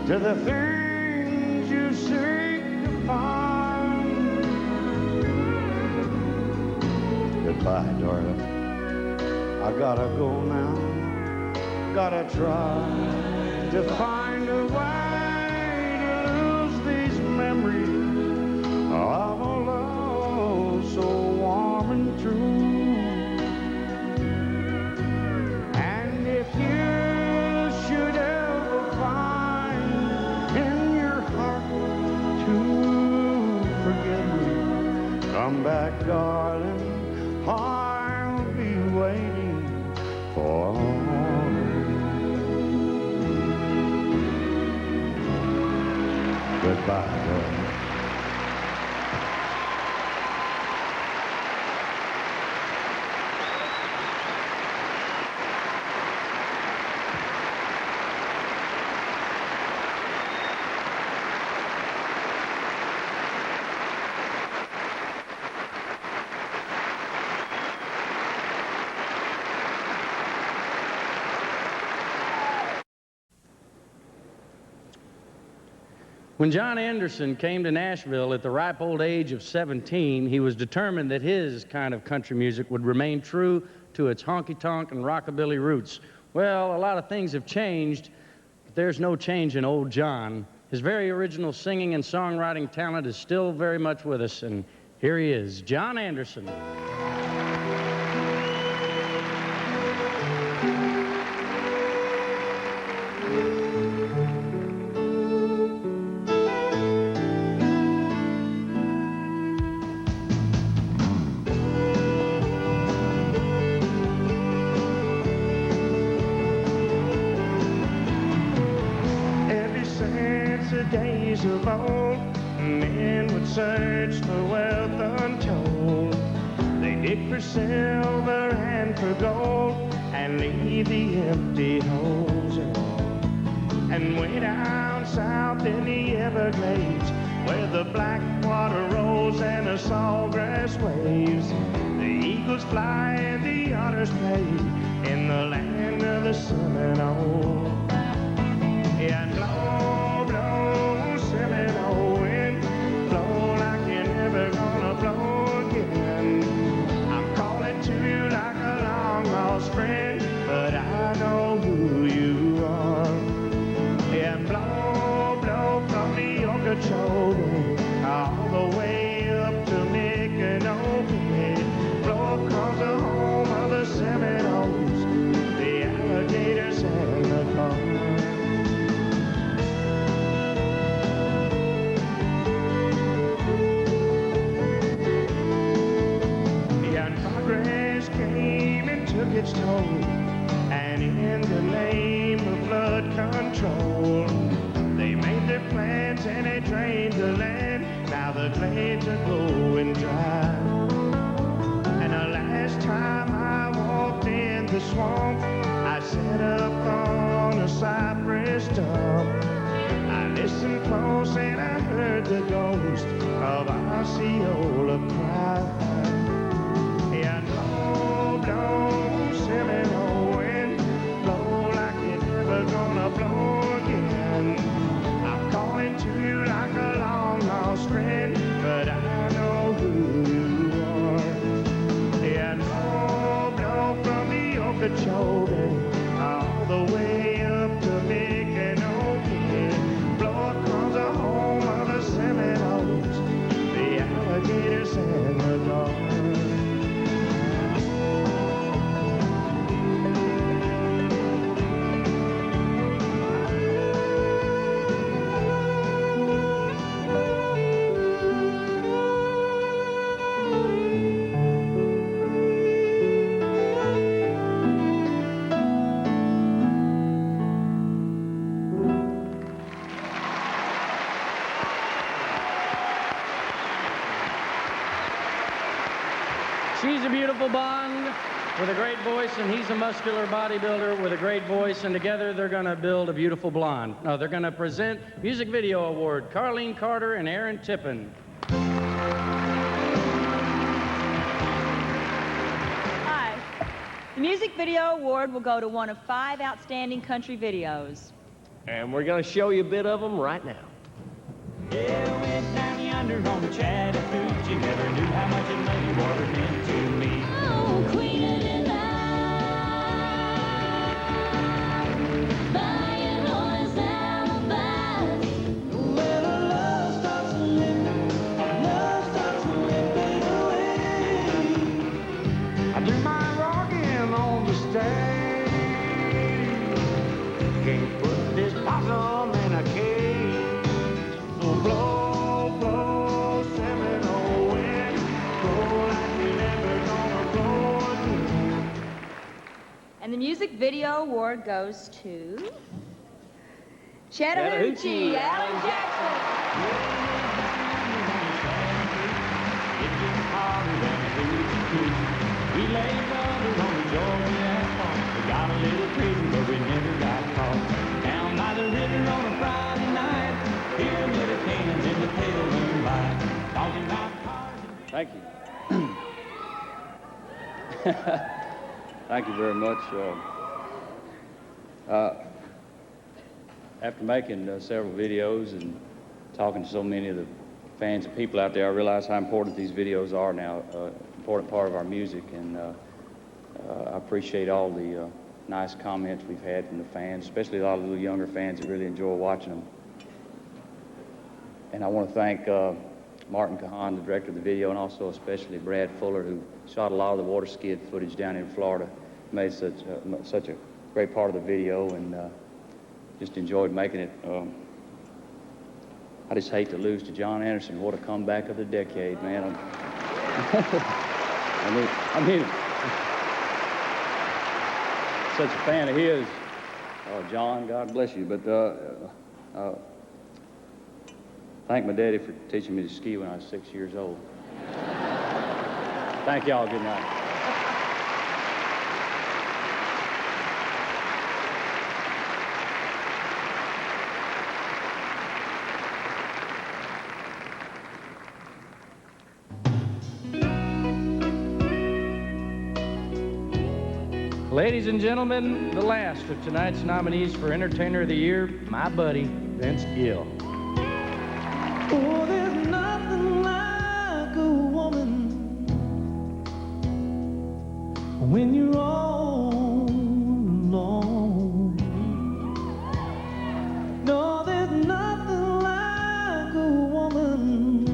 to the things you seek to find. Goodbye, darling. I gotta go now, gotta try to find a way to lose these memories of a love so warm and true. And if you should ever find in your heart to forget me, come back, darling, I'll be waiting for you. Goodbye, darling. When John Anderson came to Nashville at the ripe old age of 17, he was determined that his kind of country music would remain true to its honky-tonk and rockabilly roots. Well, a lot of things have changed, but there's no change in old John. His very original singing and songwriting talent is still very much with us, and here he is, John Anderson. Days of old, men would search for wealth untold. They dig for silver and for gold and leave the empty holes. And way down south in the Everglades, where the black water rolls and the sawgrass waves, the eagles fly and the otters play in the land of the Seminole. Yeah, and blow, blow, Seminole wind, blow like you're never gonna blow again. I'm calling to you like a long-lost friend, but I know who you are. Yeah, and blow, blow from the Okeechobee all the way up to Micanopy. Blow across the home of the Seminoles, the alligators and the cars. Took its toll, and in the name of flood control, they made their plans and they drained the land. Now the glades are going dry. And the last time I walked in the swamp, I sat up on a cypress stump. I listened close and I heard the ghost of Osceola cry. Yeah, blow, blow, Seminole wind, blow like you're never gonna blow again. I'm calling to you like a long-lost friend, but I know who you are. Yeah, blow, blow from the Okeechobee all the way up to Micanopy. Blow across the home of the Seminoles, the alligators and the dogs. She's a beautiful blonde with a great voice, and he's a muscular bodybuilder with a great voice, and together they're going to build a beautiful blonde. No, they're going to present Music Video Award, Carlene Carter and Aaron Tippin. Hi. The Music Video Award will go to one of 5 outstanding country videos. And we're going to show you a bit of them right now. Yeah, went down yonder on the Chattahoochee. Never knew how much a muddy water meant to me. Oh, Queen of the Mountain. this possum in a cage. So blow, blow, Seminole wind, blow like you never gonna blow again. And the music video award goes to Chattahoochee, Alan Jackson. We laid under on the Georgia asphalt. We got a little crazy, but we never got caught. Down by the river on a Friday night, hearing little cannons in the pale moonlight, talking about cars. Thank you. Thank you very much. After making several videos and talking to so many of the fans and people out there, I realize how important these videos are now, important part of our music, and I appreciate all the nice comments we've had from the fans, especially a lot of little younger fans that really enjoy watching them. And I want to thank Martin Kahan, the director of the video, and also especially Brad Fuller, who shot a lot of the water skid footage down in Florida, made such a great part of the video, and just enjoyed making it. I just hate to lose to John Anderson. What a comeback of the decade, man. I mean, such a fan of his. John, God bless you. But thank my daddy for teaching me to ski when I was 6 years old. Thank y'all. Good night. Ladies and gentlemen, the last of tonight's nominees for Entertainer of the Year, my buddy, Vince Gill. Oh, there's nothing like a woman when you're all alone. No, there's nothing like a woman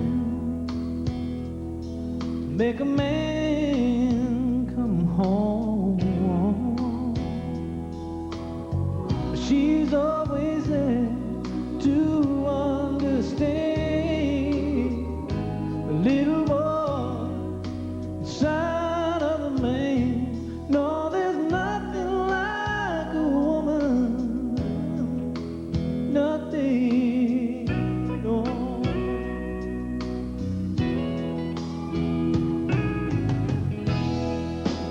to make a man come home. She's always there to understand the little boy inside of a man. No, there's nothing like a woman, nothing, no.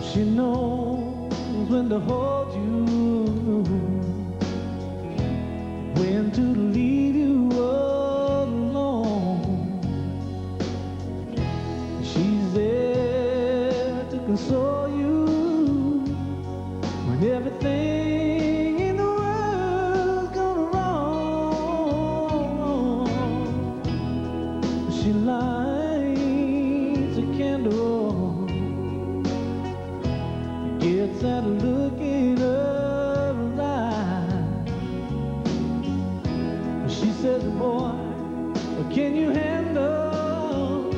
She knows when to hold you, when to leave you alone. She's there to console you when everything in the world's gone wrong. She lights a candle, gets that look in her eye. She says, boy, can you handle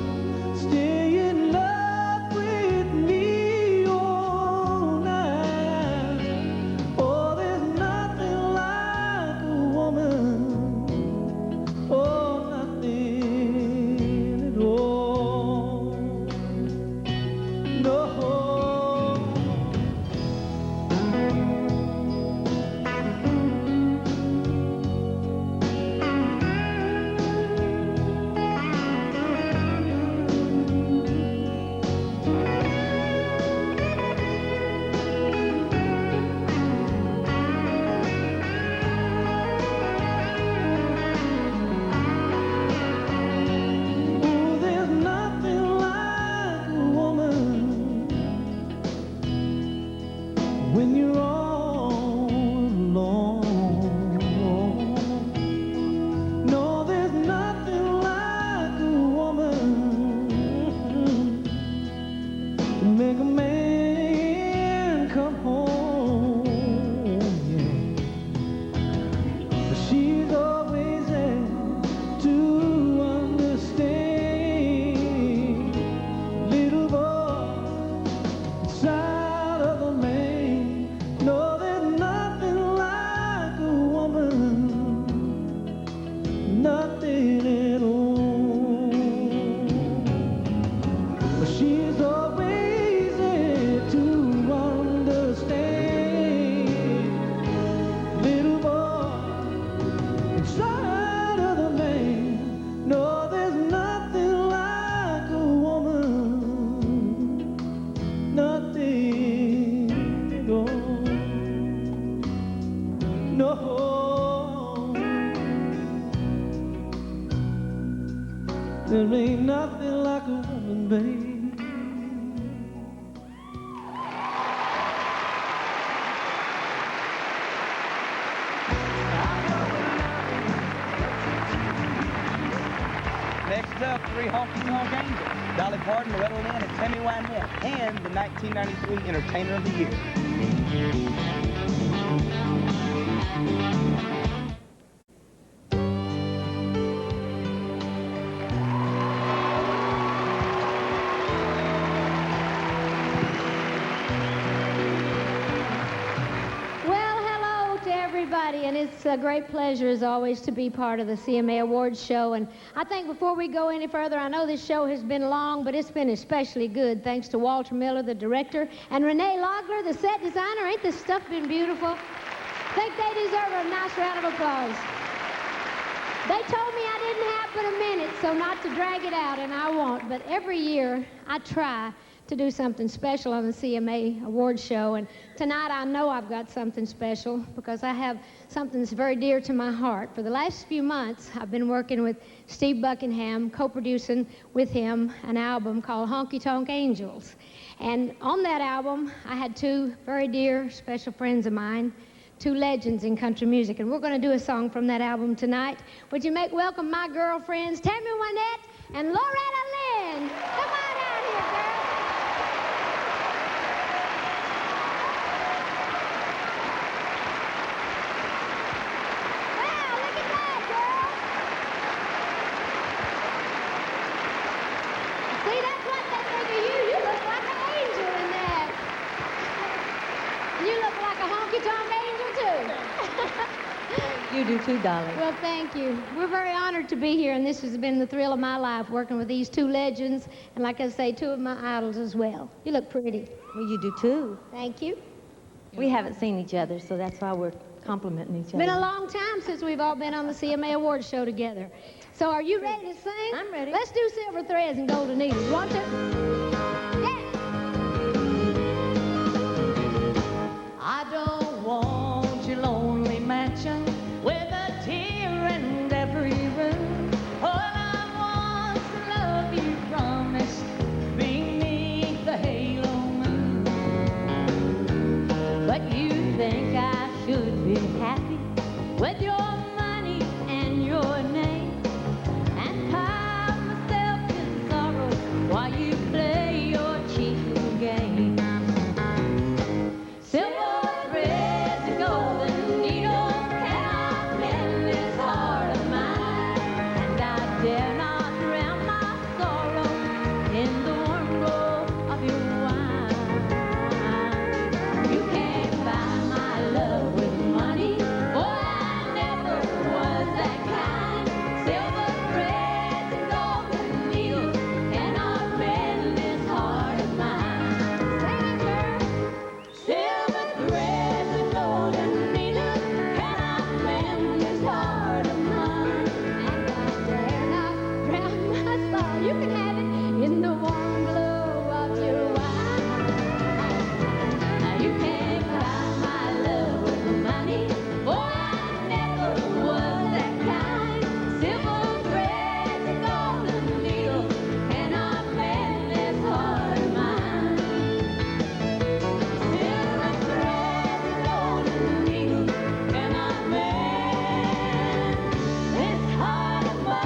staying in love with me all night? Oh, there's nothing like a woman, oh, nothing at all, no. There ain't nothing like a woman, babe. Next up, 3 honky-tonk angels, Dolly Parton, Loretta Lynn, and Tammy Wynette, and the 1993 Entertainer of the Year. And it's a great pleasure, as always, to be part of the CMA Awards show. And I think before we go any further, I know this show has been long, but it's been especially good, thanks to Walter Miller, the director, and Renee Logler, the set designer. Ain't this stuff been beautiful? I think they deserve a nice round of applause. They told me I didn't have but a minute, so not to drag it out, and I won't. But every year, I try to do something special on the CMA Awards show. And tonight I know I've got something special because I have something that's very dear to my heart. For the last few months, I've been working with Steve Buckingham, co-producing with him an album called Honky Tonk Angels. And on that album, I had two very dear, special friends of mine, two legends in country music. And we're going to do a song from that album tonight. Would you make welcome my girlfriends, Tammy Wynette and Loretta Lynn? Come on out here, girls. You do too, darling. Well, thank you. We're very honored to be here, and this has been the thrill of my life, working with these two legends, and like I say, two of my idols as well. You look pretty. Well, you do too. Thank you. We haven't seen each other, so that's why we're complimenting each other. It's been a long time since we've all been on the CMA Awards show together. So are you ready to sing? I'm ready. Let's do Silver Threads and Golden Needles. Want to? I don't want your lonely mansion with a tear in every room. All I want's the love you promised beneath the halo moon. But you think I should be happy with your money and your name, and pile myself in sorrow while you play your cheating game. Silver threads and golden needles cannot mend this heart of mine, and I dare not drown my sorrow in the warm glow of your wine. You can't buy my love with money, boy, I never was that kind. Silver threads and golden needles cannot mend this heart of mine. Sing it, girl. Silver threads and golden needles cannot mend this heart of mine, and I dare not drown my sorrow. You can have it in the warm glow of your wine. You can't buy my love with money, boy, I never was that kind. Silver threads and golden needles cannot mend this heart of mine. Silver threads and golden needles cannot mend this heart of mine.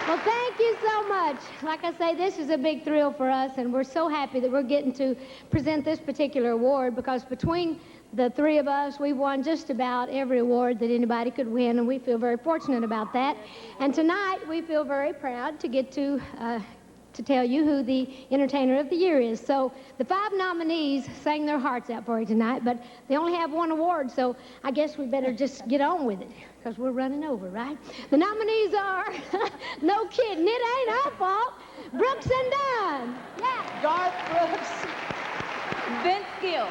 Well, thank you so much. Like I say, this is a big thrill for us, and we're so happy that we're getting to present this particular award, because between the three of us, we've won just about every award that anybody could win, and we feel very fortunate about that. And tonight, we feel very proud to get to tell you who the Entertainer of the Year is. So the 5 nominees sang their hearts out for you tonight, but they only have one award, so I guess we better just get on with it, because we're running over, right? The nominees are, no kidding, it ain't our fault, Brooks and Dunn. Yeah. Garth Brooks. Vince Gill.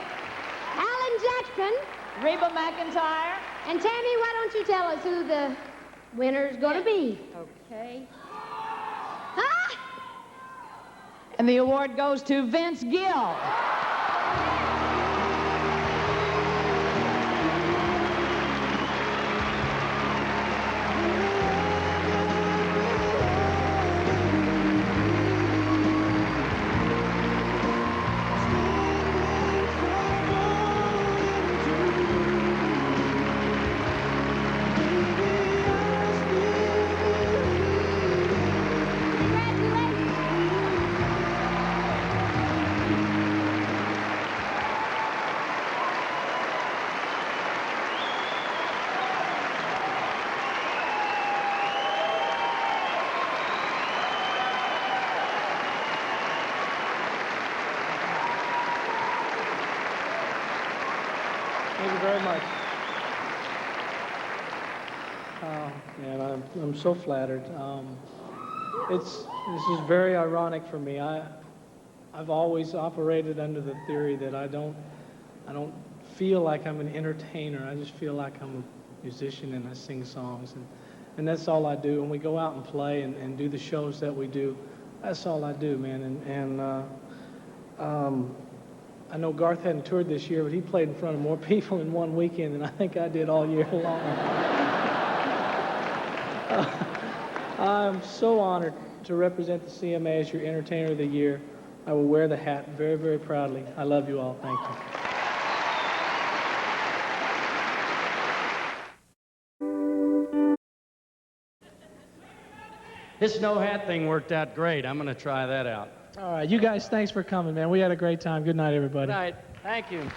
Alan Jackson. Reba McEntire. And Tammy, why don't you tell us who the winner's going to be? Okay. Ah! And the award goes to Vince Gill. Thank you very much. Oh, man, I'm so flattered. This is very ironic for me. I've always operated under the theory that I don't feel like I'm an entertainer. I just feel like I'm a musician and I sing songs, and that's all I do. And we go out and play and do the shows that we do. That's all I do, man. I know Garth hadn't toured this year, but he played in front of more people in one weekend than I think I did all year long. I'm so honored to represent the CMA as your Entertainer of the Year. I will wear the hat very, very proudly. I love you all. Thank you. This no hat thing worked out great. I'm going to try that out. All right, you guys, thanks for coming, man. We had a great time. Good night, everybody. Good night. Thank you.